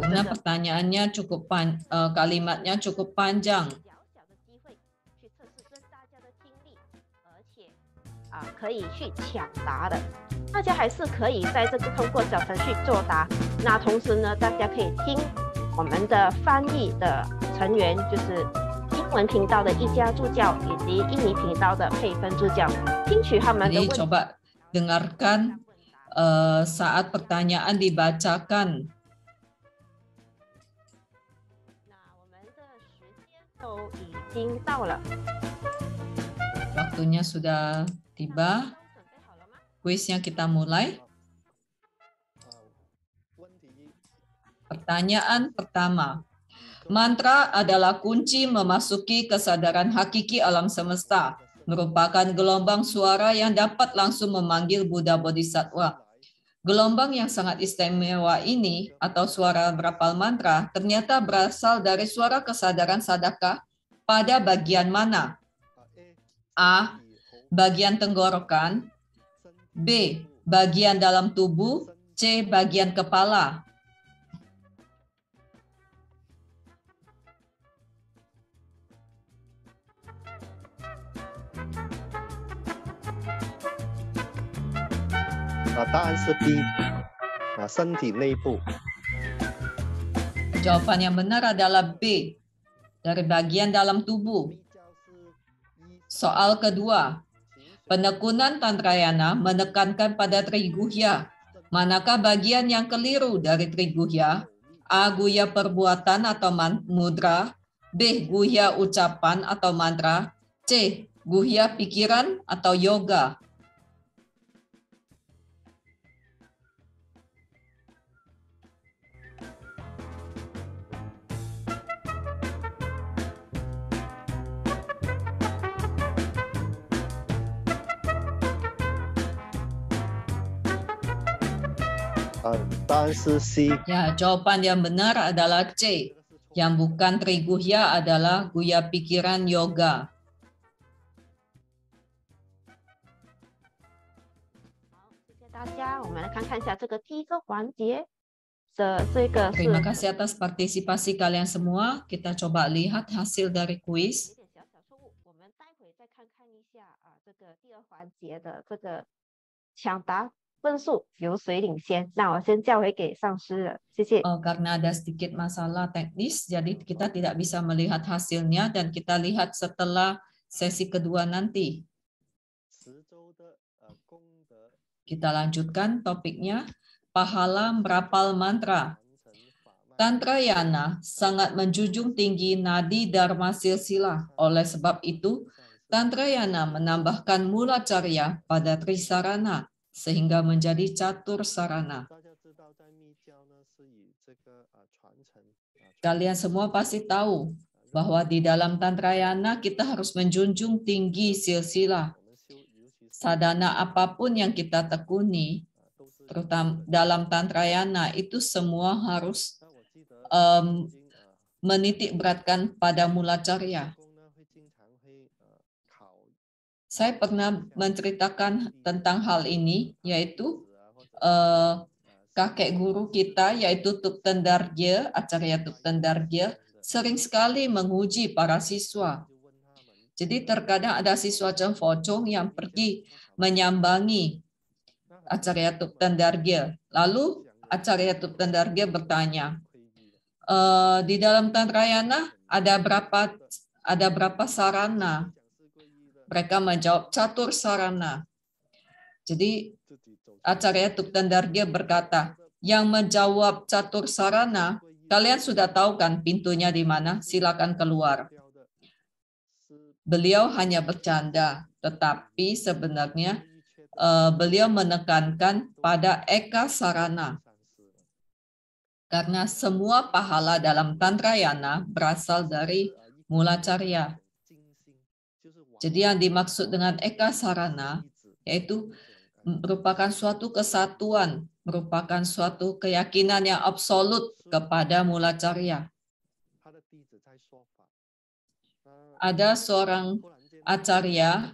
Karena pertanyaannya kalimatnya cukup panjang. 可以去抢答的，大家还是可以在这个通过小程序作答。那同时呢，大家可以听我们的翻译的成员，就是英文频道的一家助教以及印尼频道的佩芬助教，听取他们的问题。 Jadi coba dengarkan saat pertanyaan dibacakan. 那我们的时间都已经到了。 Waktunya sudah tiba. Kuisnya kita mulai. Pertanyaan pertama. Mantra adalah kunci memasuki kesadaran hakiki alam semesta. Merupakan gelombang suara yang dapat langsung memanggil Buddha Bodhisattva. Gelombang yang sangat istimewa ini atau suara berapal mantra ternyata berasal dari suara kesadaran sadaka pada bagian mana? A. Bagian tenggorokan. B. Bagian dalam tubuh. C. Bagian kepala. Jawaban yang benar adalah B. Dari bagian dalam tubuh. Soal kedua. Penekunan Tantrayana menekankan pada Triguhya. Manakah bagian yang keliru dari Triguhya? A. Guhya perbuatan atau mudra. B. Guhya ucapan atau mantra. C. Guhya pikiran atau yoga. Ya, jawaban yang benar adalah C. Yang bukan Triguhya adalah Guhya pikiran yoga. Terima kasih atas partisipasi kalian semua. Kita coba lihat hasil dari kuis. Karena ada sedikit masalah teknis, jadi kita tidak bisa melihat hasilnya dan kita lihat setelah sesi kedua nanti. Kita lanjutkan topiknya, pahala merapal mantra. Tantrayana sangat menjunjung tinggi nadi dharma silsilah. Oleh sebab itu, Tantrayana menambahkan mula carya pada trisarana sehingga menjadi catur sarana. Kalian semua pasti tahu bahwa di dalam Tantrayana kita harus menjunjung tinggi silsilah. Sadana apapun yang kita tekuni, terutama dalam Tantrayana, itu semua harus menitik beratkan pada mula carya. Saya pernah menceritakan tentang hal ini, yaitu kakek guru kita, yaitu Thupten Dargye, Acarya Thupten Dargye, sering sekali menguji para siswa. Jadi terkadang ada siswa Cengfocong yang pergi menyambangi Acarya Thupten Dargye. Lalu Acarya Thupten Dargye bertanya, di dalam Tantrayana ada berapa sarana? Mereka menjawab catur sarana. Jadi Acarya Thupten Dargye berkata, yang menjawab catur sarana, kalian sudah tahu kan pintunya di mana? Silakan keluar. Beliau hanya bercanda, tetapi sebenarnya beliau menekankan pada eka sarana. Karena semua pahala dalam Tantrayana berasal dari mula carya. Jadi yang dimaksud dengan eka sarana yaitu merupakan suatu kesatuan, merupakan suatu keyakinan yang absolut kepada mula carya. ada seorang acarya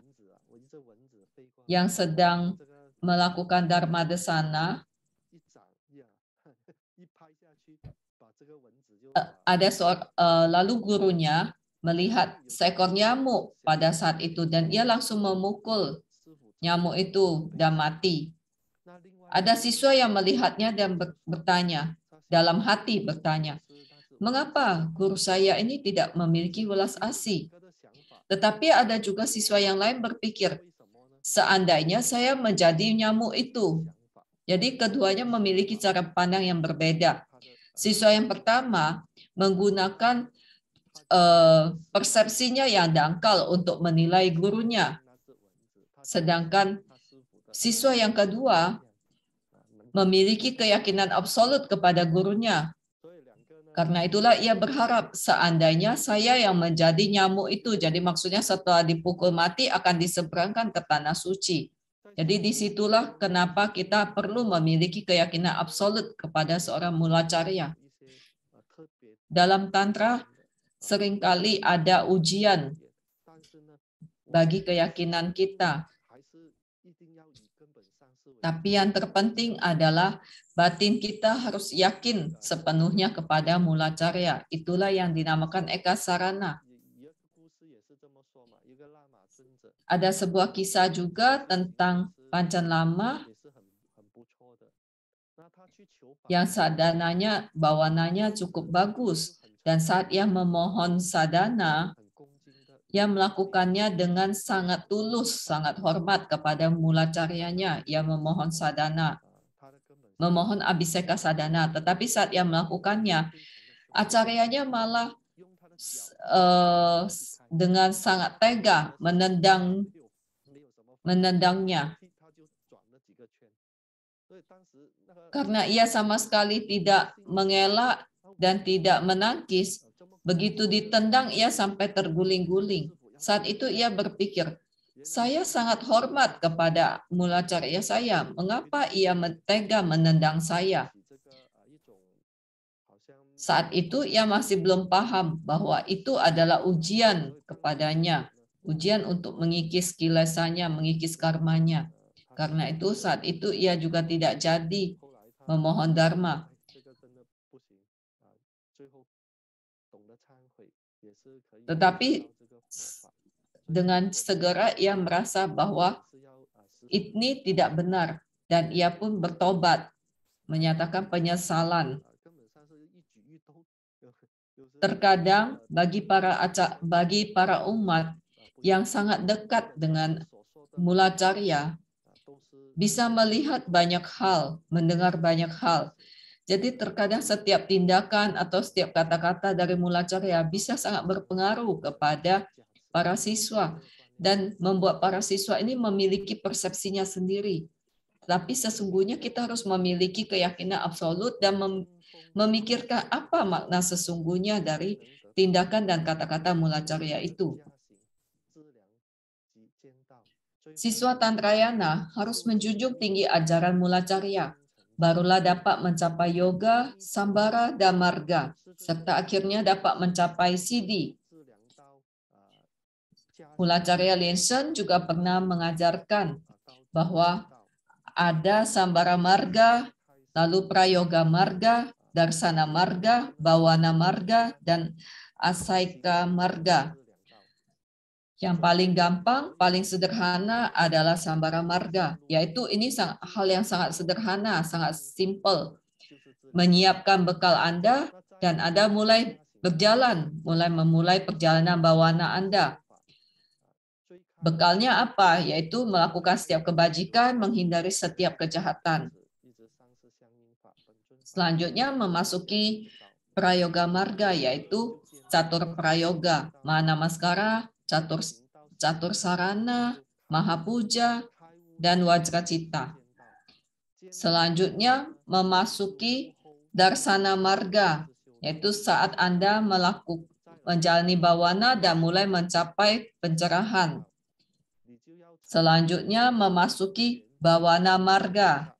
yang sedang melakukan dharma desana. Lalu gurunya melihat seekor nyamuk pada saat itu dan ia langsung memukul nyamuk itu dan mati. Ada siswa yang melihatnya dan bertanya, dalam hati bertanya, mengapa guru saya ini tidak memiliki welas asih? Tetapi ada juga siswa yang lain berpikir, seandainya saya menjadi nyamuk itu. Jadi keduanya memiliki cara pandang yang berbeda. Siswa yang pertama menggunakan persepsinya yang dangkal untuk menilai gurunya. Sedangkan siswa yang kedua memiliki keyakinan absolut kepada gurunya. Karena itulah ia berharap seandainya saya yang menjadi nyamuk itu. Jadi maksudnya setelah dipukul mati akan diseberangkan ke tanah suci. Jadi disitulah kenapa kita perlu memiliki keyakinan absolut kepada seorang mulacarya. Dalam Tantra seringkali ada ujian bagi keyakinan kita. Tapi yang terpenting adalah batin kita harus yakin sepenuhnya kepada mulacarya. Itulah yang dinamakan Eka Sarana. Ada sebuah kisah juga tentang Panchen Lama yang sadananya, bawananya cukup bagus. Dan saat ia memohon sadana, ia melakukannya dengan sangat tulus, sangat hormat kepada mulacaryanya. Ia memohon sadana, memohon abhiseka sadana. Tetapi saat ia melakukannya, acaryanya malah dengan sangat tega menendangnya. Karena ia sama sekali tidak mengelak dan tidak menangkis, begitu ditendang ia sampai terguling-guling. Saat itu ia berpikir, saya sangat hormat kepada mulacarya saya, mengapa ia tega menendang saya? Saat itu ia masih belum paham bahwa itu adalah ujian kepadanya, ujian untuk mengikis kilesannya, mengikis karmanya. Karena itu saat itu ia juga tidak jadi memohon dharma. Tetapi dengan segera ia merasa bahwa ini tidak benar dan ia pun bertobat, menyatakan penyesalan. Terkadang bagi para umat yang sangat dekat dengan mulacarya bisa melihat banyak hal, mendengar banyak hal. Jadi terkadang setiap tindakan atau setiap kata-kata dari mulacarya bisa sangat berpengaruh kepada para siswa dan membuat para siswa ini memiliki persepsinya sendiri. Tapi sesungguhnya kita harus memiliki keyakinan absolut dan memikirkan apa makna sesungguhnya dari tindakan dan kata-kata mulacarya itu. Siswa Tantrayana harus menjunjung tinggi ajaran mulacarya. Barulah dapat mencapai yoga, sambara, dan marga, serta akhirnya dapat mencapai siddhi. Mulacarya Linsen juga pernah mengajarkan bahwa ada sambara marga, lalu prayoga marga, darsana marga, bawana marga, dan asaika marga. Yang paling gampang, paling sederhana adalah sambara marga, yaitu ini hal yang sangat sederhana, sangat simple. Menyiapkan bekal Anda dan Anda mulai berjalan, memulai perjalanan bawana Anda. Bekalnya apa? Yaitu melakukan setiap kebajikan, menghindari setiap kejahatan. Selanjutnya memasuki prayoga marga, yaitu catur prayoga, Manamaskara, catur sarana, mahapuja, dan wajracita. Selanjutnya memasuki darsana marga, yaitu saat Anda menjalani bawana dan mulai mencapai pencerahan. Selanjutnya memasuki bawana marga.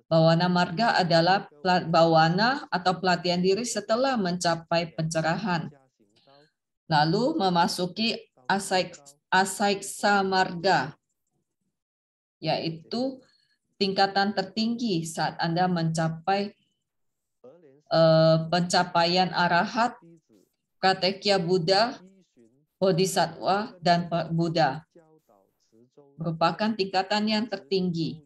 Bawana marga adalah bawana atau pelatihan diri setelah mencapai pencerahan. Lalu memasuki asaiksa marga, yaitu tingkatan tertinggi saat Anda mencapai pencapaian arahat, pratekya Buddha, bodhisattva, dan Buddha. Merupakan tingkatan yang tertinggi.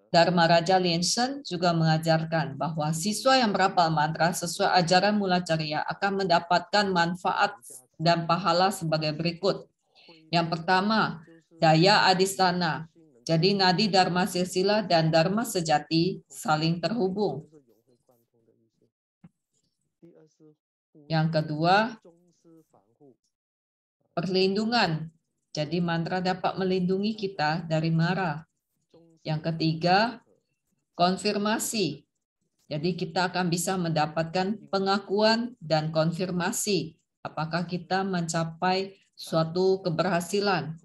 Dharma Raja Liansheng juga mengajarkan bahwa siswa yang merapal mantra sesuai ajaran mula Carya akan mendapatkan manfaat dan pahala sebagai berikut. Yang pertama, daya adhisthana. Jadi nadi Dharma Silsila dan Dharma Sejati saling terhubung. Yang kedua, perlindungan. Jadi mantra dapat melindungi kita dari mara. Yang ketiga, konfirmasi. Jadi kita akan bisa mendapatkan pengakuan dan konfirmasi apakah kita mencapai suatu keberhasilan.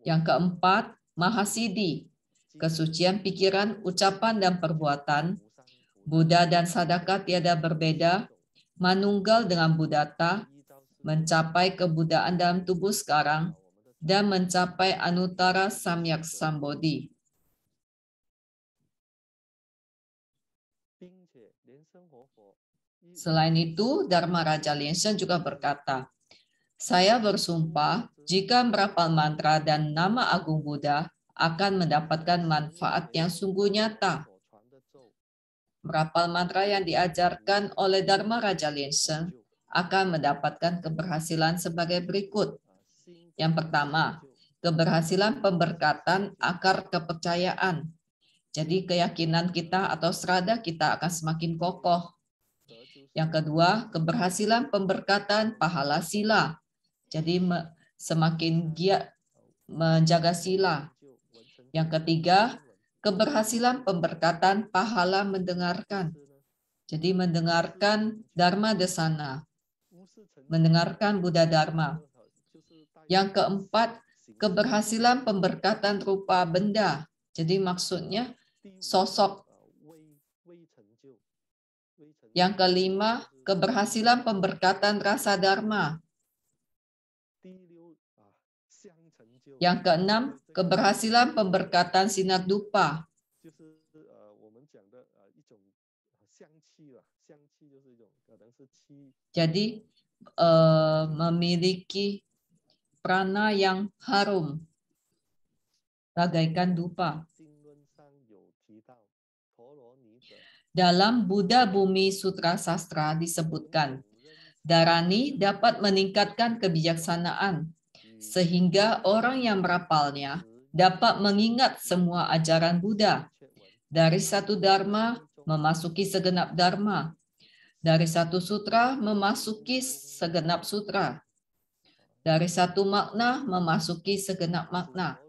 Yang keempat, mahasiddhi. Kesucian pikiran, ucapan, dan perbuatan. Buddha dan Sadaka tiada berbeda, manunggal dengan Buddhata, mencapai kebudaan dalam tubuh sekarang, dan mencapai Anuttara Samyak Sambodhi. Selain itu, Dharma Raja Liansheng juga berkata, saya bersumpah jika merapal mantra dan nama agung Buddha akan mendapatkan manfaat yang sungguh nyata. Merapal mantra yang diajarkan oleh Dharma Raja Liansheng akan mendapatkan keberhasilan sebagai berikut. Yang pertama, keberhasilan pemberkatan akar kepercayaan. Jadi keyakinan kita atau serada kita akan semakin kokoh. Yang kedua, keberhasilan pemberkatan pahala sila. Jadi semakin giat menjaga sila. Yang ketiga, keberhasilan pemberkatan pahala mendengarkan. Jadi mendengarkan Dharma Desana. Mendengarkan Buddha Dharma. Yang keempat, keberhasilan pemberkatan rupa benda. Jadi maksudnya sosok. Yang kelima, keberhasilan pemberkatan rasa dharma. Yang keenam, keberhasilan pemberkatan sinar dupa. Jadi memiliki prana yang harum, bagaikan dupa. Dalam Buddha Bumi Sutra Sastra disebutkan, Dharani dapat meningkatkan kebijaksanaan, sehingga orang yang merapalnya dapat mengingat semua ajaran Buddha. Dari satu dharma memasuki segenap dharma. Dari satu sutra memasuki segenap sutra. Dari satu makna memasuki segenap makna.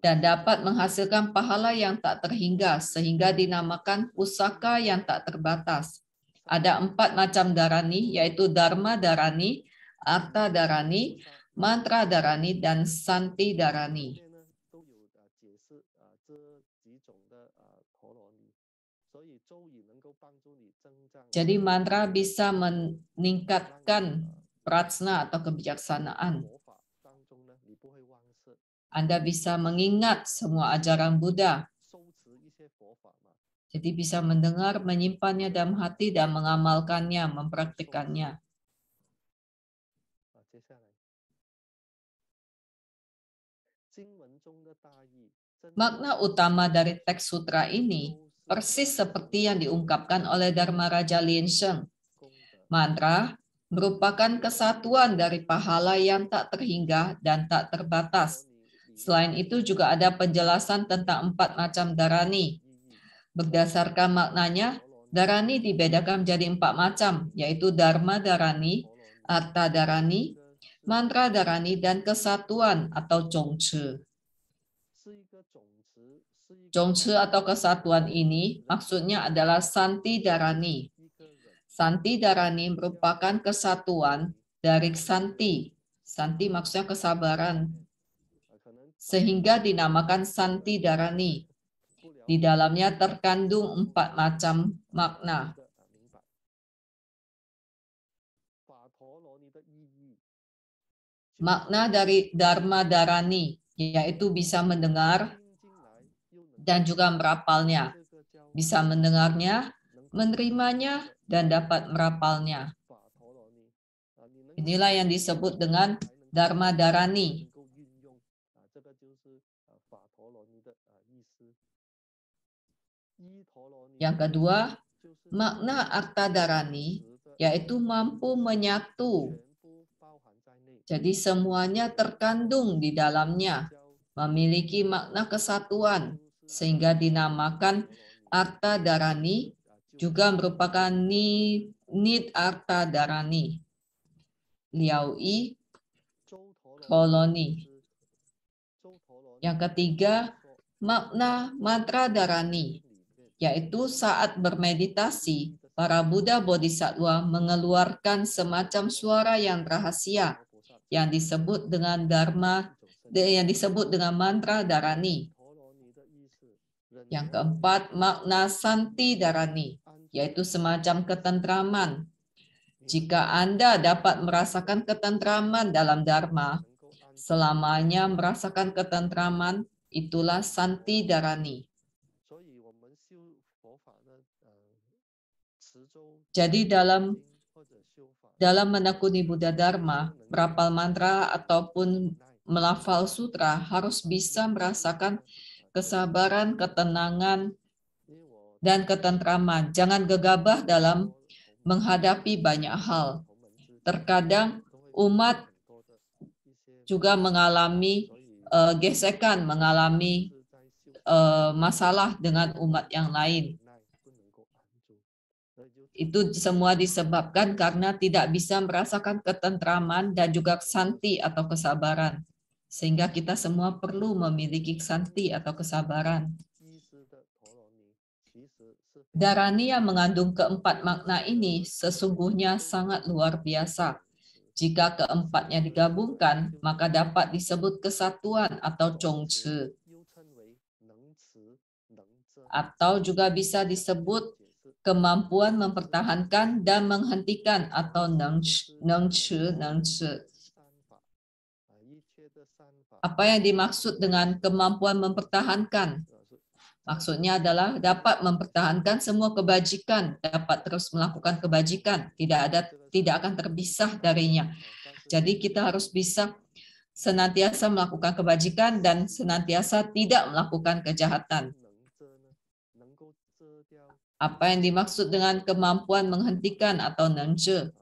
Dan dapat menghasilkan pahala yang tak terhingga, sehingga dinamakan pusaka yang tak terbatas. Ada 4 macam dharani, yaitu Dharma dharani, Artha dharani, Mantra dharani, dan Santi dharani. Jadi mantra bisa meningkatkan prajna atau kebijaksanaan. Anda bisa mengingat semua ajaran Buddha. Jadi bisa mendengar, menyimpannya dalam hati, dan mengamalkannya, mempraktikannya. Makna utama dari teks sutra ini persis seperti yang diungkapkan oleh Dharma Raja Liansheng. Mantra merupakan kesatuan dari pahala yang tak terhingga dan tak terbatas. Selain itu juga ada penjelasan tentang 4 macam dharani. Berdasarkan maknanya, dharani dibedakan menjadi 4 macam, yaitu Dharma dharani, Artha dharani, Mantra dharani, dan kesatuan atau Zhongci. Zhongci atau kesatuan ini maksudnya adalah Santi dharani. Santi dharani merupakan kesatuan dari Santi. Santi maksudnya kesabaran. Sehingga dinamakan Santi dharani. Di dalamnya terkandung 4 macam makna. Makna dari Dharma Dharani, yaitu bisa mendengar dan juga merapalnya. Bisa mendengarnya, menerimanya, dan dapat merapalnya. Inilah yang disebut dengan Dharma Dharani. Yang kedua, makna Arta Dharani, yaitu mampu menyatu. Jadi semuanya terkandung di dalamnya, memiliki makna kesatuan, sehingga dinamakan Arta Dharani, juga merupakan Nid Arta Dharani. Liao Yi Tholoni. Yang ketiga, makna mantra Dharani, yaitu saat bermeditasi, para Buddha Bodhisattva mengeluarkan semacam suara yang rahasia yang disebut dengan mantra Dharani. Yang keempat, makna Santi Dharani, yaitu semacam ketentraman. Jika Anda dapat merasakan ketentraman dalam Dharma, selamanya merasakan ketentraman, itulah Santi Dharani. Jadi dalam menekuni Buddha Dharma, merapal mantra ataupun melafal sutra harus bisa merasakan kesabaran, ketenangan, dan ketentraman. Jangan gegabah dalam menghadapi banyak hal. Terkadang umat juga mengalami gesekan, mengalami masalah dengan umat yang lain. Itu semua disebabkan karena tidak bisa merasakan ketentraman dan juga santi atau kesabaran. Sehingga kita semua perlu memiliki santi atau kesabaran. Dharani yang mengandung keempat makna ini sesungguhnya sangat luar biasa. Jika keempatnya digabungkan, maka dapat disebut kesatuan atau Zhongci. Atau juga bisa disebut kemampuan mempertahankan dan menghentikan atau nengci. Apa yang dimaksud dengan kemampuan mempertahankan? Maksudnya adalah dapat mempertahankan semua kebajikan, dapat terus melakukan kebajikan, tidak akan terpisah darinya. Jadi kita harus bisa senantiasa melakukan kebajikan dan senantiasa tidak melakukan kejahatan. Apa yang dimaksud dengan kemampuan menghentikan atau nengce?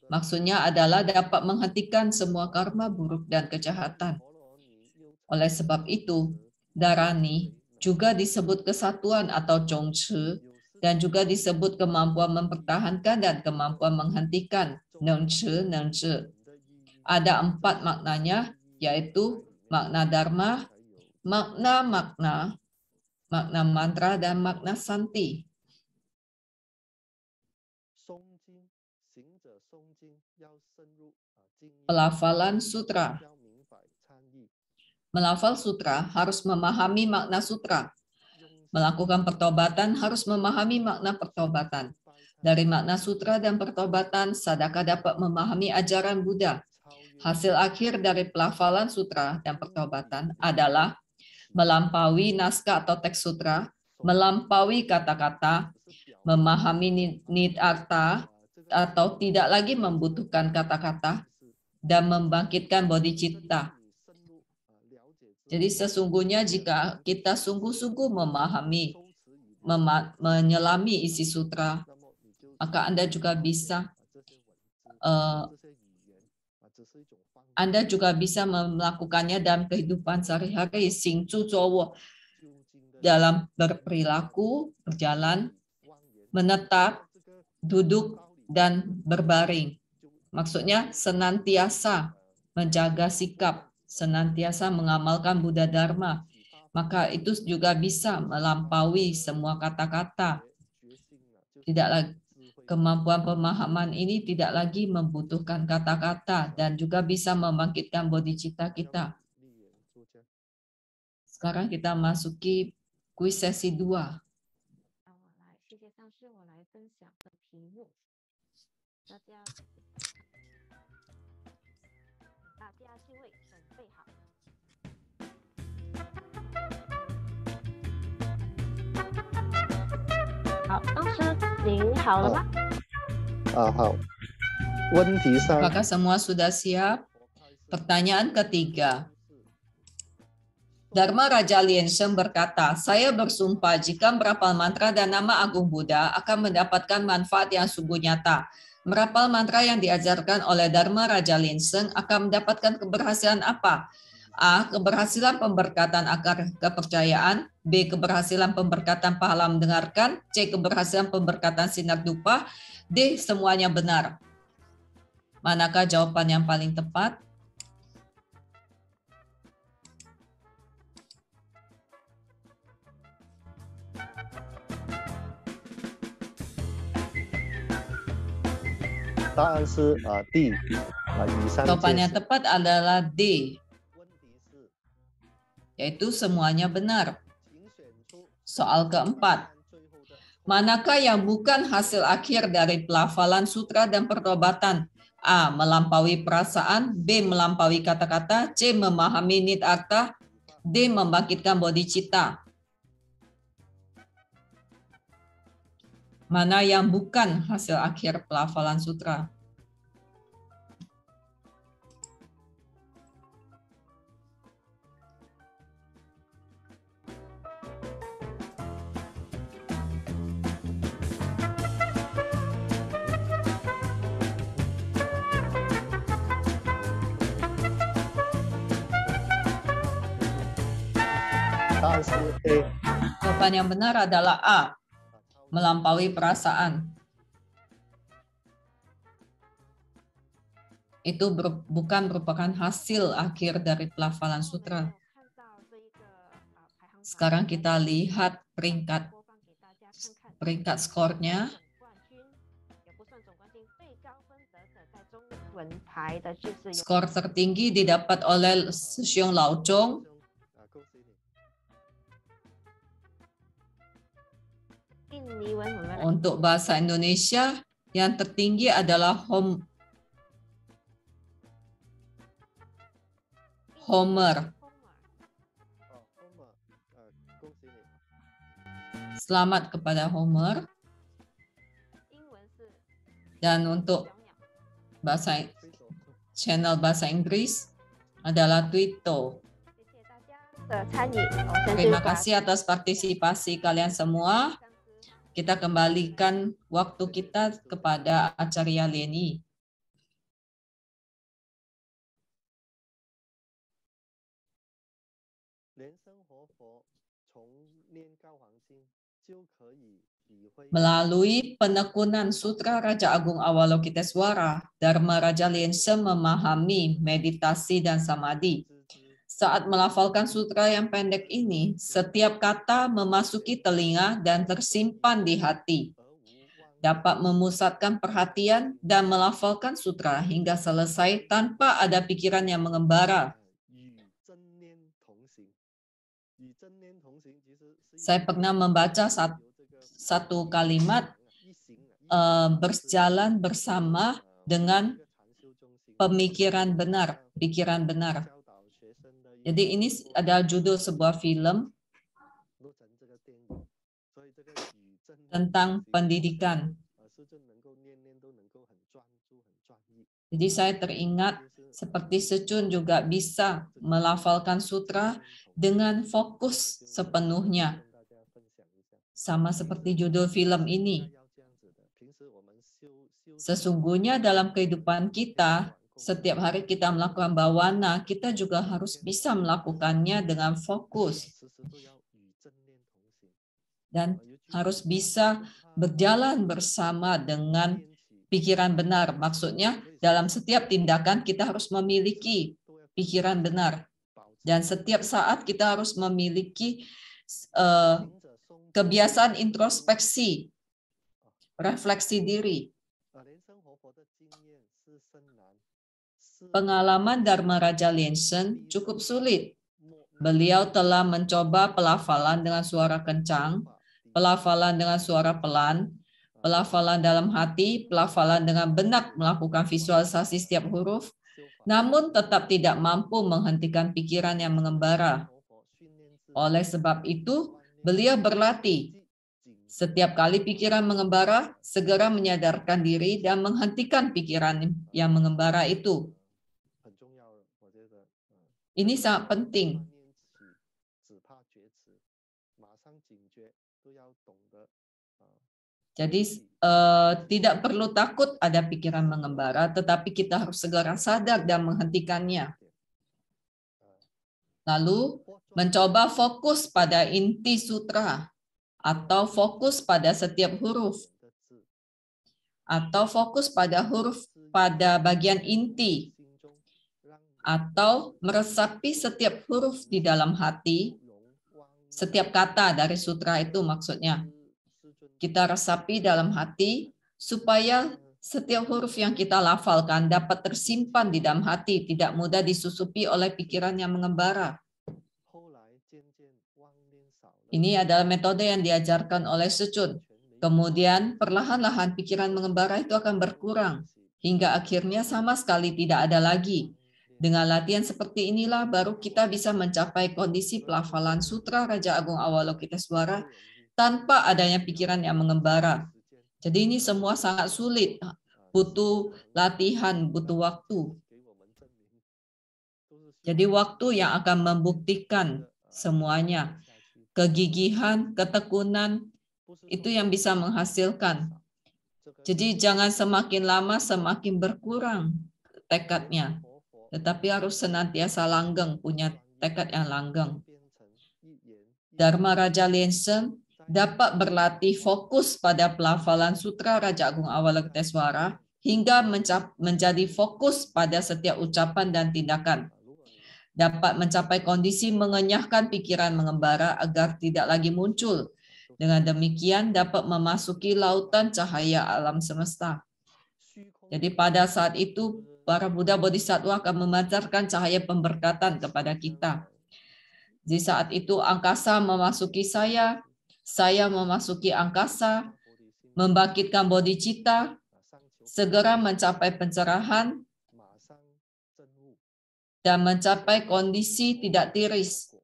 Maksudnya adalah dapat menghentikan semua karma buruk dan kejahatan. Oleh sebab itu, Dharani juga disebut kesatuan atau Zhongci, dan juga disebut kemampuan mempertahankan dan kemampuan menghentikan, nengce. Ada 4 maknanya, yaitu makna Dharma, makna mantra, dan makna santi. Pelafalan sutra. Melafal sutra harus memahami makna sutra. Melakukan pertobatan harus memahami makna pertobatan. Dari makna sutra dan pertobatan, sadaka dapat memahami ajaran Buddha. Hasil akhir dari pelafalan sutra dan pertobatan adalah melampaui naskah atau teks sutra, melampaui kata-kata, memahami nid'arta atau tidak lagi membutuhkan kata-kata, dan membangkitkan bodhicitta. Jadi sesungguhnya jika kita sungguh-sungguh memahami, menyelami isi sutra, maka Anda juga bisa melakukannya dalam kehidupan sehari-hari, xingzhu zuowo, dalam berperilaku, berjalan, menetap, duduk, dan berbaring. Maksudnya senantiasa menjaga sikap, senantiasa mengamalkan Buddha Dharma, maka itu juga bisa melampaui semua kata-kata. Kemampuan pemahaman ini tidak lagi membutuhkan kata-kata dan juga bisa membangkitkan bodhicitta kita. Sekarang kita masuki kuis sesi 2. 好，当时您好了吗？好。Apakah semua sudah siap? Pertanyaan ketiga. Dharma Raja Liensheng berkata, saya bersumpah jika merapal mantra dan nama agung Buddha akan mendapatkan manfaat yang sungguh nyata. Merapal mantra yang diajarkan oleh Dharma Raja Liensheng akan mendapatkan keberhasilan apa? A. Keberhasilan pemberkatan akar kepercayaan. B. Keberhasilan pemberkatan pahala mendengarkan. C. Keberhasilan pemberkatan sinar dupa. D. Semuanya benar. Manakah jawaban yang paling tepat? D. Jawaban yang tepat adalah D, yaitu semuanya benar. Soal keempat. Manakah yang bukan hasil akhir dari pelafalan sutra dan pertobatan? A. Melampaui perasaan. B. Melampaui kata-kata. C. Memahami nid'artha. D. Membangkitkan bodhicitta. Mana yang bukan hasil akhir pelafalan sutra? Jawaban yang benar adalah A. Melampaui perasaan. Itu bukan merupakan hasil akhir dari pelafalan sutra. Sekarang kita lihat peringkat skornya. Skor tertinggi didapat oleh Xiong Laozhong. Untuk bahasa Indonesia, yang tertinggi adalah Homer. Selamat kepada Homer. Dan untuk channel bahasa Inggris adalah Twito. Terima kasih atas partisipasi kalian semua. Kita kembalikan waktu kita kepada Acarya Leni. Melalui penekunan Sutra Raja Agung Avalokitesvara, Dharma Raja Liensheng memahami meditasi dan samadhi. Saat melafalkan sutra yang pendek ini, setiap kata memasuki telinga dan tersimpan di hati. Dapat memusatkan perhatian dan melafalkan sutra hingga selesai tanpa ada pikiran yang mengembara. Saya pernah membaca satu kalimat berjalan bersama dengan pemikiran benar, pikiran benar. Jadi ini adalah judul sebuah film tentang pendidikan. Jadi saya teringat seperti Secun juga bisa melafalkan sutra dengan fokus sepenuhnya. Sama seperti judul film ini. Sesungguhnya dalam kehidupan kita, setiap hari kita melakukan bawana, kita juga harus bisa melakukannya dengan fokus. Dan harus bisa berjalan bersama dengan pikiran benar. Maksudnya, dalam setiap tindakan kita harus memiliki pikiran benar. Dan setiap saat kita harus memiliki kebiasaan introspeksi, refleksi diri. Pengalaman Dharma Raja Liensheng cukup sulit. Beliau telah mencoba pelafalan dengan suara kencang, pelafalan dengan suara pelan, pelafalan dalam hati, pelafalan dengan benak melakukan visualisasi setiap huruf, namun tetap tidak mampu menghentikan pikiran yang mengembara. Oleh sebab itu, beliau berlatih Setiap kali pikiran mengembara, segera menyadarkan diri dan menghentikan pikiran yang mengembara itu. Ini sangat penting. Jadi tidak perlu takut ada pikiran mengembara, tetapi kita harus segera sadar dan menghentikannya. Lalu mencoba fokus pada inti sutra, atau fokus pada setiap huruf, atau fokus pada huruf pada bagian inti, atau meresapi setiap huruf di dalam hati, setiap kata dari sutra itu maksudnya. Kita resapi dalam hati supaya setiap huruf yang kita lafalkan dapat tersimpan di dalam hati, tidak mudah disusupi oleh pikiran yang mengembara. Ini adalah metode yang diajarkan oleh Secun. Kemudian perlahan-lahan pikiran mengembara itu akan berkurang, hingga akhirnya sama sekali tidak ada lagi. Dengan latihan seperti inilah baru kita bisa mencapai kondisi pelafalan Sutra Raja Agung Avalokitesvara tanpa adanya pikiran yang mengembara. Jadi ini semua sangat sulit, butuh latihan, butuh waktu. Jadi waktu yang akan membuktikan semuanya. Kegigihan, ketekunan, itu yang bisa menghasilkan. Jadi jangan semakin lama semakin berkurang tekadnya. Tetapi harus senantiasa langgeng, punya tekad yang langgeng. Dharma Raja Lenseng dapat berlatih fokus pada pelafalan Sutra Raja Agung Avalokitesvara hingga menjadi fokus pada setiap ucapan dan tindakan. Dapat mencapai kondisi mengenyahkan pikiran mengembara agar tidak lagi muncul. Dengan demikian dapat memasuki lautan cahaya alam semesta. Jadi pada saat itu para Buddha Bodhisattva akan memancarkan cahaya pemberkatan kepada kita. Di saat itu angkasa memasuki saya memasuki angkasa, membangkitkan bodhicitta, segera mencapai pencerahan, dan mencapai kondisi tidak tiris.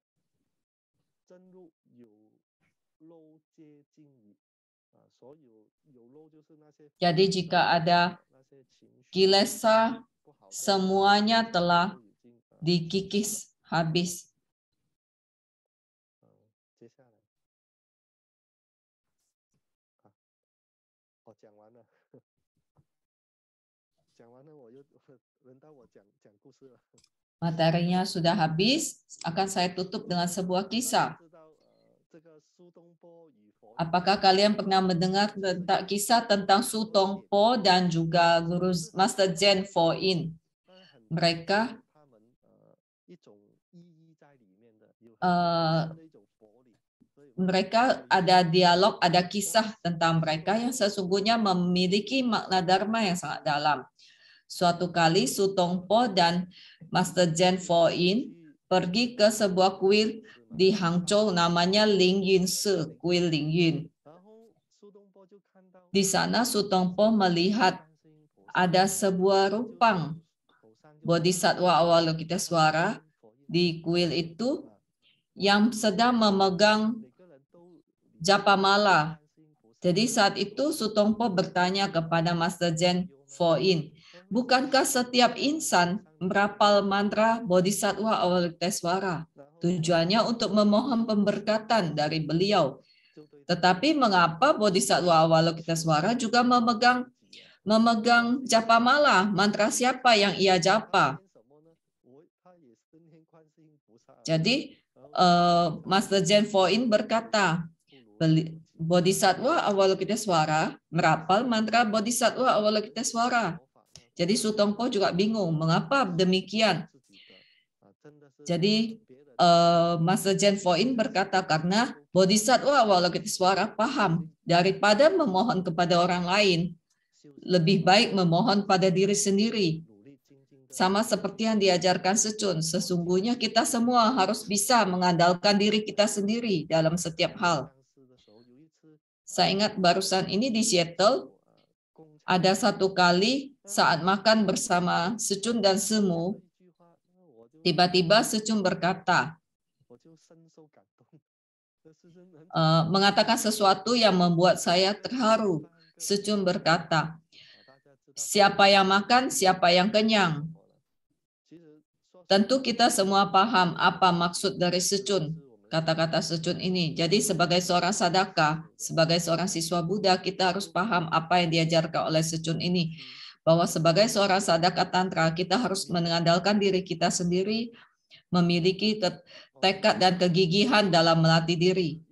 Jadi jika ada kilesa, semuanya telah dikikis habis. Materinya sudah habis, akan saya tutup dengan sebuah kisah. Apakah kalian pernah mendengar tentang kisah tentang Su Tongpo dan juga Guru Master Zen Fo-in? Mereka ada dialog, ada kisah tentang mereka yang sesungguhnya memiliki makna dharma yang sangat dalam. Suatu kali Su Tongpo dan Master Zen Fo-in pergi ke sebuah kuil di Hangzhou namanya Lingyun Si, kuil Lingyun. Di sana Su Tongpo melihat ada sebuah rupang Bodhisattva Avalokitesvara di kuil itu yang sedang memegang japamala. Jadi saat itu Su Tongpo bertanya kepada Master Zen Fo-in, bukankah setiap insan merapal mantra Bodhisattva Avalokitesvara? Tujuannya untuk memohon pemberkatan dari beliau. Tetapi mengapa Bodhisattva Avalokitesvara juga memegang japamala? Mantra siapa yang ia japa? Jadi Master Zen Fo-in berkata, Bodhisattva Avalokitesvara merapal mantra Bodhisattva Avalokitesvara. Jadi Su Tongpo juga bingung, mengapa demikian? Jadi Master Zen Fo-in berkata, karena Bodhisattva Avalokitesvara paham, daripada memohon kepada orang lain, lebih baik memohon pada diri sendiri. Sama seperti yang diajarkan Secun, sesungguhnya kita semua harus bisa mengandalkan diri kita sendiri dalam setiap hal. Saya ingat barusan ini di Seattle, ada satu kali saat makan bersama Secun dan Semu, tiba-tiba Secun berkata, mengatakan sesuatu yang membuat saya terharu. Secun berkata, siapa yang makan, siapa yang kenyang. Tentu kita semua paham apa maksud dari Secun, kata-kata Secun ini. Jadi sebagai seorang sadaka, sebagai seorang siswa Buddha, kita harus paham apa yang diajarkan oleh Secun ini. Bahwa sebagai seorang sadaka tantra, kita harus mengandalkan diri kita sendiri, memiliki tekad dan kegigihan dalam melatih diri.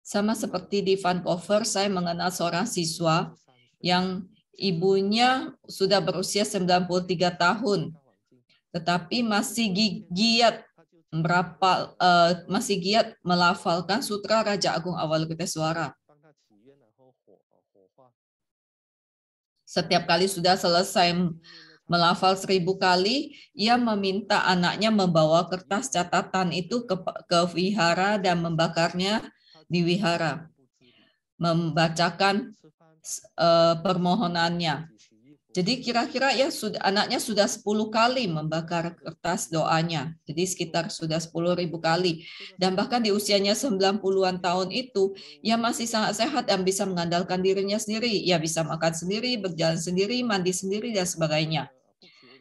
Sama seperti di Vancouver, saya mengenal seorang siswa yang ibunya sudah berusia 93 tahun, tetapi masih giat melafalkan Sutra Raja Agung Avalokitesvara. Setiap kali sudah selesai melafal 1000 kali, ia meminta anaknya membawa kertas catatan itu ke wihara dan membakarnya di wihara, membacakan permohonannya. Jadi kira-kira ya anaknya sudah 10 kali membakar kertas doanya. Jadi sekitar sudah 10.000 kali. Dan bahkan di usianya 90-an tahun itu, ia masih sangat sehat dan bisa mengandalkan dirinya sendiri. Ia bisa makan sendiri, berjalan sendiri, mandi sendiri, dan sebagainya.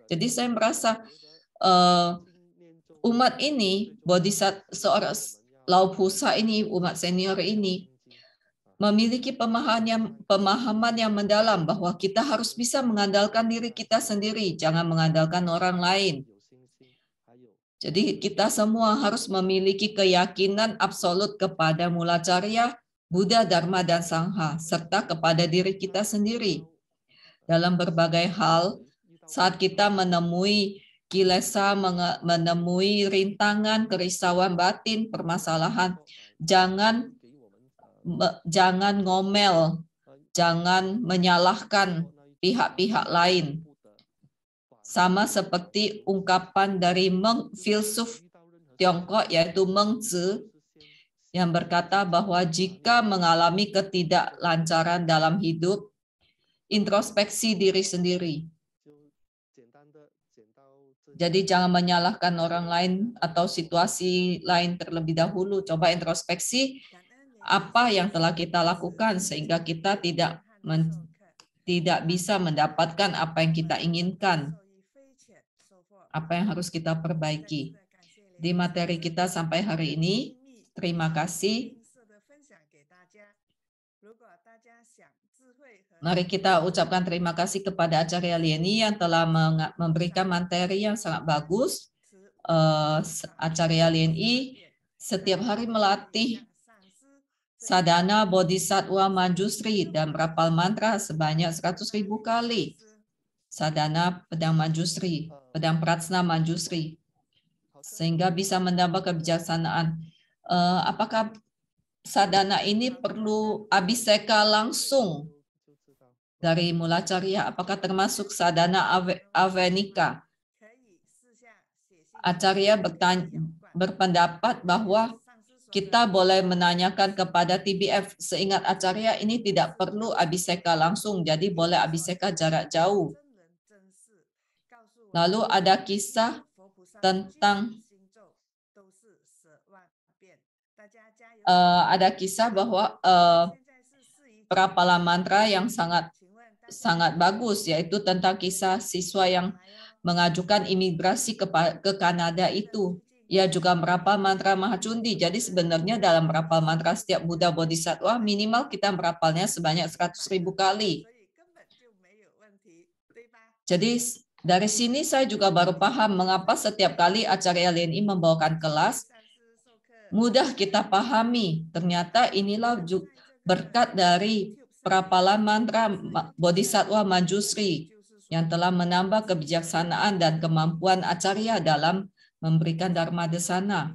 Jadi saya merasa umat ini, bodhisattva, seorang Laupusa ini, umat senior ini, memiliki pemahaman yang mendalam bahwa kita harus bisa mengandalkan diri kita sendiri, jangan mengandalkan orang lain. Jadi kita semua harus memiliki keyakinan absolut kepada Mulacarya, Buddha, Dharma, dan Sangha, serta kepada diri kita sendiri. Dalam berbagai hal, saat kita menemui kilesa, menemui rintangan, kerisauan batin, permasalahan, jangan ngomel, jangan menyalahkan pihak-pihak lain. Sama seperti ungkapan dari filsuf Tiongkok yaitu Meng Zi yang berkata bahwa jika mengalami ketidaklancaran dalam hidup, introspeksi diri sendiri. Jadi jangan menyalahkan orang lain atau situasi lain terlebih dahulu. Coba introspeksi apa yang telah kita lakukan sehingga kita tidak bisa mendapatkan apa yang kita inginkan. Apa yang harus kita perbaiki. Di materi kita sampai hari ini, terima kasih. Mari kita ucapkan terima kasih kepada Acarya Lieni yang telah memberikan materi yang sangat bagus. Acarya Lieni setiap hari melatih sadhana bodhisattva manjusri dan merapal mantra sebanyak 100.000 kali. Sadhana pedang manjusri, pedang prajna manjusri, sehingga bisa menambah kebijaksanaan. Apakah sadhana ini perlu abhiseka langsung dari Mulacarya? Apakah termasuk sadhana avenika? Acarya berpendapat bahwa kita boleh menanyakan kepada TBF. Seingat Acarya ini tidak perlu abhiseka langsung, jadi boleh abhiseka jarak jauh. Lalu ada kisah tentang bahwa perapalan mantra yang sangat bagus, yaitu tentang kisah siswa yang mengajukan imigrasi ke Kanada itu. Ia juga merapal mantra Mahacundi. Jadi sebenarnya dalam merapal mantra setiap Buddha Bodhisattva minimal kita merapalnya sebanyak 100.000 kali. Jadi dari sini saya juga baru paham mengapa setiap kali Acarya Lieni membawakan kelas, mudah kita pahami. Ternyata inilah berkat dari perapalan mantra Bodhisattva Manjusri yang telah menambah kebijaksanaan dan kemampuan Acarya dalam memberikan Dharma Desana.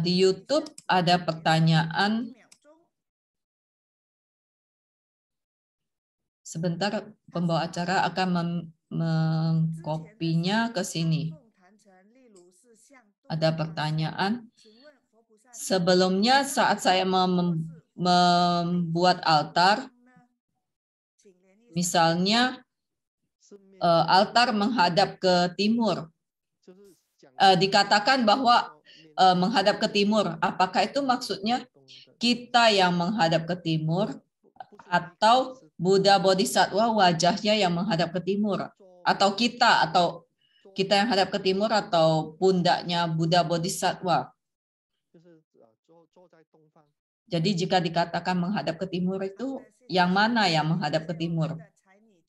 Di YouTube ada pertanyaan. Sebentar, pembawa acara akan mengkopinya ke sini. Ada pertanyaan. Sebelumnya saat saya membuat altar, misalnya altar menghadap ke timur. dikatakan bahwa menghadap ke timur. Apakah itu maksudnya kita yang menghadap ke timur atau Buddha Bodhisattva wajahnya yang menghadap ke timur? Atau kita yang hadap ke timur atau pundaknya Buddha Bodhisattva? Jadi jika dikatakan menghadap ke timur itu yang mana yang menghadap ke timur?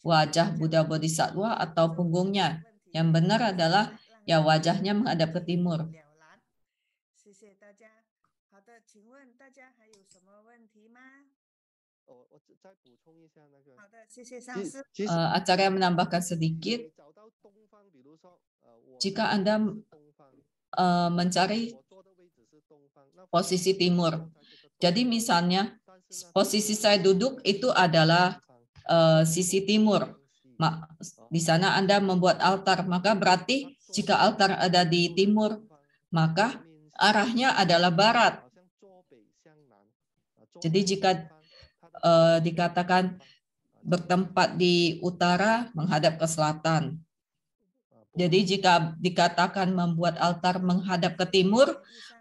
Wajah Buddha Bodhisattva atau punggungnya? Yang benar adalah ya wajahnya menghadap ke timur. Acarya menambahkan sedikit, jika Anda mencari posisi timur, jadi misalnya posisi saya duduk itu adalah sisi timur. Di sana Anda membuat altar, maka berarti jika altar ada di timur, maka arahnya adalah barat. Jadi jika dikatakan bertempat di utara menghadap ke selatan. Jadi jika dikatakan membuat altar menghadap ke timur,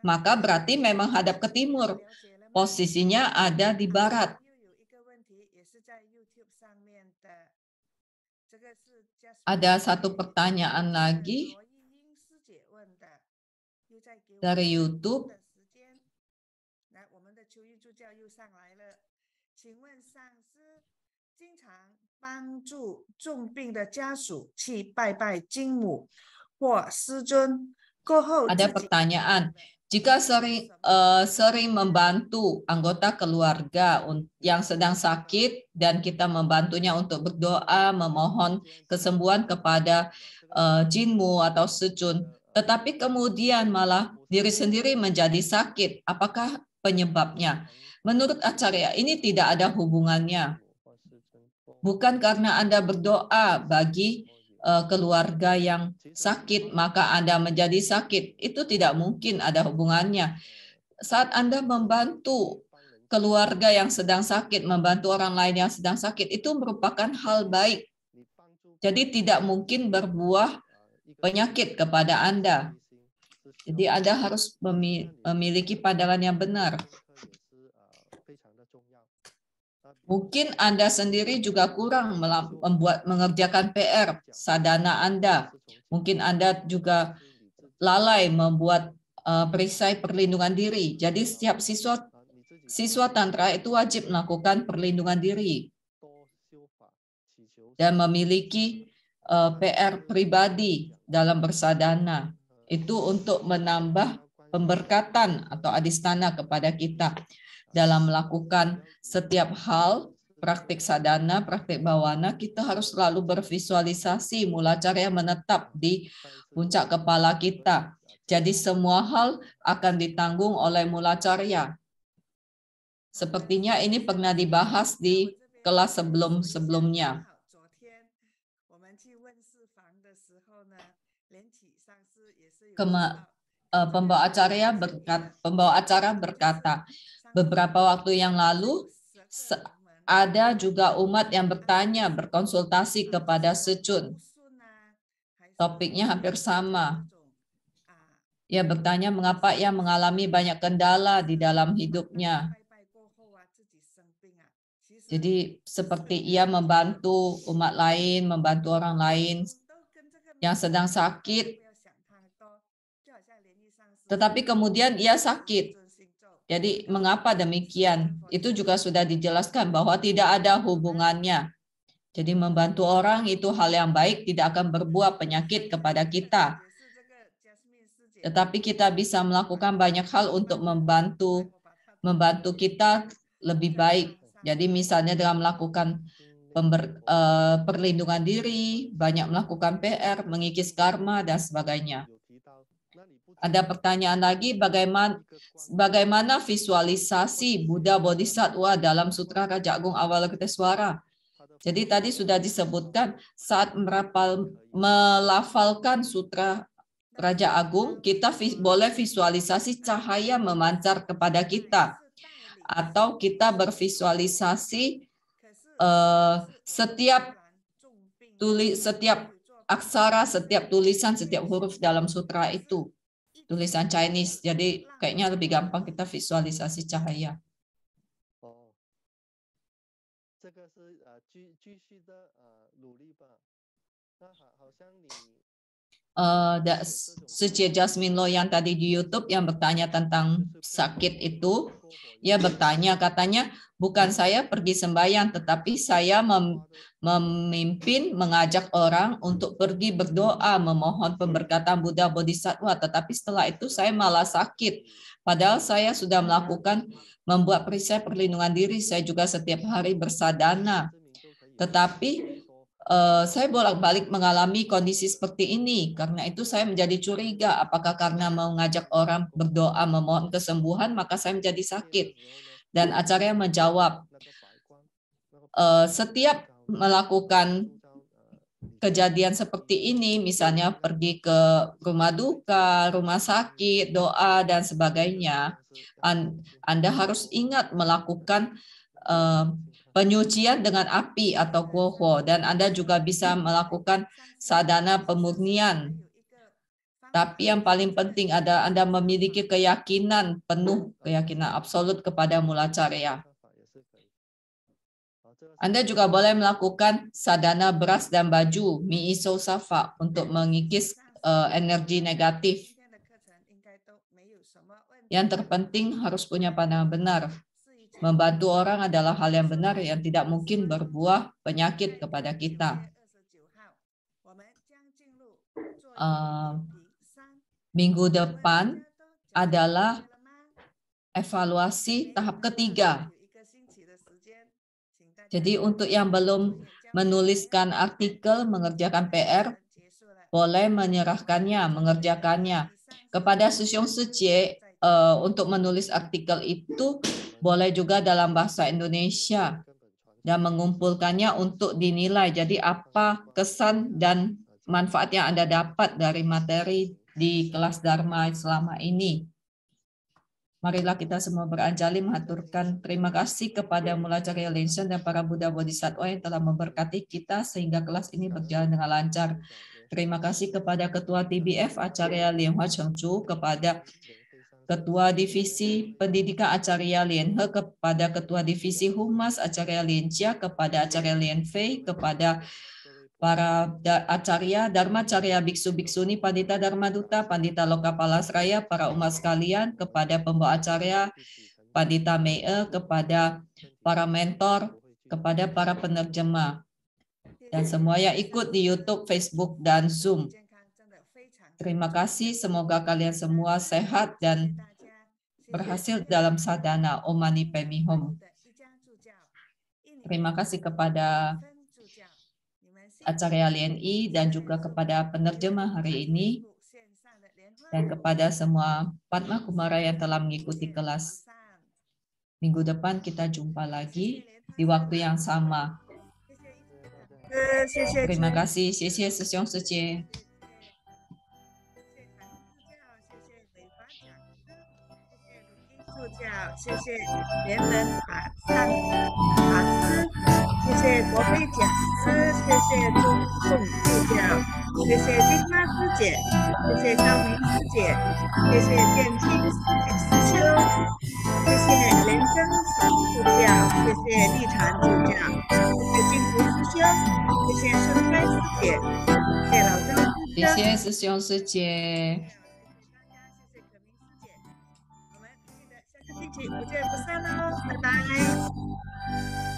maka berarti memang hadap ke timur. Posisinya ada di barat. Ada satu pertanyaan lagi dari YouTube. Ada pertanyaan, jika sering membantu anggota keluarga yang sedang sakit dan kita membantunya untuk berdoa, memohon kesembuhan kepada jinmu atau secun, tetapi kemudian malah diri sendiri menjadi sakit, apakah penyebabnya? Menurut Acarya, ini tidak ada hubungannya. Bukan karena Anda berdoa bagi keluarga yang sakit, maka Anda menjadi sakit. Itu tidak mungkin ada hubungannya. Saat Anda membantu keluarga yang sedang sakit, membantu orang lain yang sedang sakit, itu merupakan hal baik. Jadi tidak mungkin berbuah penyakit kepada Anda. Jadi Anda harus memiliki pandangan yang benar. Mungkin Anda sendiri juga kurang mengerjakan PR sadana Anda. Mungkin Anda juga lalai membuat perisai perlindungan diri. Jadi setiap siswa tantra itu wajib melakukan perlindungan diri dan memiliki PR pribadi dalam bersadana. Itu untuk menambah pemberkatan atau adistana kepada kita. Dalam melakukan setiap hal, praktik sadana, praktik bawana, kita harus selalu bervisualisasi mula carya menetap di puncak kepala kita. Jadi semua hal akan ditanggung oleh mula carya. Sepertinya ini pernah dibahas di kelas sebelum-sebelumnya. Pembawa acara berkata, beberapa waktu yang lalu ada juga umat yang bertanya, berkonsultasi kepada secun. Topiknya hampir sama. Ia bertanya mengapa ia mengalami banyak kendala di dalam hidupnya. Jadi seperti ia membantu umat lain, membantu orang lain yang sedang sakit, tetapi kemudian ia sakit. Jadi mengapa demikian? Itu juga sudah dijelaskan bahwa tidak ada hubungannya. Jadi membantu orang itu hal yang baik, tidak akan berbuah penyakit kepada kita. Tetapi kita bisa melakukan banyak hal untuk membantu kita lebih baik. Jadi misalnya dalam melakukan perlindungan diri, banyak melakukan PR, mengikis karma, dan sebagainya. Ada pertanyaan lagi, bagaimana visualisasi Buddha Bodhisattva dalam Sutra Raja Agung Avalokitesvara? Jadi tadi sudah disebutkan saat melafalkan Sutra Raja Agung, kita boleh visualisasi cahaya memancar kepada kita. Atau kita bervisualisasi setiap aksara, setiap tulisan, setiap huruf dalam sutra itu. Tulisan Chinese, jadi kayaknya lebih gampang kita visualisasi cahaya. Sejak Jasmine Lo yang tadi di YouTube yang bertanya tentang sakit itu, ia bertanya, katanya bukan saya pergi sembahyang, tetapi saya memimpin, mengajak orang untuk pergi berdoa, memohon pemberkatan Buddha Bodhisattva, tetapi setelah itu saya malah sakit. Padahal saya sudah membuat perisai perlindungan diri, saya juga setiap hari bersadana. Tetapi saya bolak-balik mengalami kondisi seperti ini. Karena itu saya menjadi curiga, apakah karena mengajak orang berdoa memohon kesembuhan, maka saya menjadi sakit. Dan Acarya menjawab, setiap melakukan kejadian seperti ini, misalnya pergi ke rumah duka, rumah sakit, doa, dan sebagainya, Anda harus ingat melakukan penyucian dengan api atau kuoho, dan Anda juga bisa melakukan sadhana pemurnian. Tapi yang paling penting adalah Anda memiliki keyakinan penuh, keyakinan absolut kepada mula carya. Anda juga boleh melakukan sadhana beras dan baju, miiso safa, untuk mengikis energi negatif. Yang terpenting harus punya pandangan benar. Membantu orang adalah hal yang benar yang tidak mungkin berbuah penyakit kepada kita. Minggu depan adalah evaluasi tahap ketiga. Jadi untuk yang belum menuliskan artikel, mengerjakan PR, boleh menyerahkannya, mengerjakannya. Kepada Susyong Sucie, untuk menulis artikel itu boleh juga dalam bahasa Indonesia dan mengumpulkannya untuk dinilai. Jadi apa kesan dan manfaat yang Anda dapat dari materi di kelas Dharma selama ini. Marilah kita semua beranjali mengaturkan terima kasih kepada Mula Carya Lenshan dan para Buddha Bodhisattva yang telah memberkati kita sehingga kelas ini berjalan dengan lancar. Terima kasih kepada Ketua TBF Acarya Lianhua Chengchu, kepada Ketua Divisi Pendidikan Acarya Lianhe, kepada Ketua Divisi Humas Acarya Lianjia, kepada Acarya Lianfei, kepada para acarya, Dharma Carya Biksu Biksuni, Pandita Dharma Duta, Pandita Loka Palasraya, para umat sekalian, kepada pembawa acarya, Pandita Mei, kepada para mentor, kepada para penerjemah, dan semua yang ikut di YouTube, Facebook, dan Zoom. Terima kasih, semoga kalian semua sehat dan berhasil dalam sadhana Om Mani Padme Hum. Terima kasih kepada Acarya LNI dan juga kepada penerjemah hari ini dan kepada semua Padma Kumara yang telah mengikuti kelas. Minggu depan kita jumpa lagi di waktu yang sama. Terima kasih. Xie Susyong Sucie. 助教，谢谢莲人法师，谢谢国飞讲师，谢谢钟颂助教，谢谢金妈师姐，谢谢高明师姐，谢谢建清师兄，谢谢莲生助教，谢谢立禅助教，谢谢金福师兄，谢谢顺开师姐，谢谢老张师兄，谢谢师兄师姐。 一起不见不散哦，拜拜。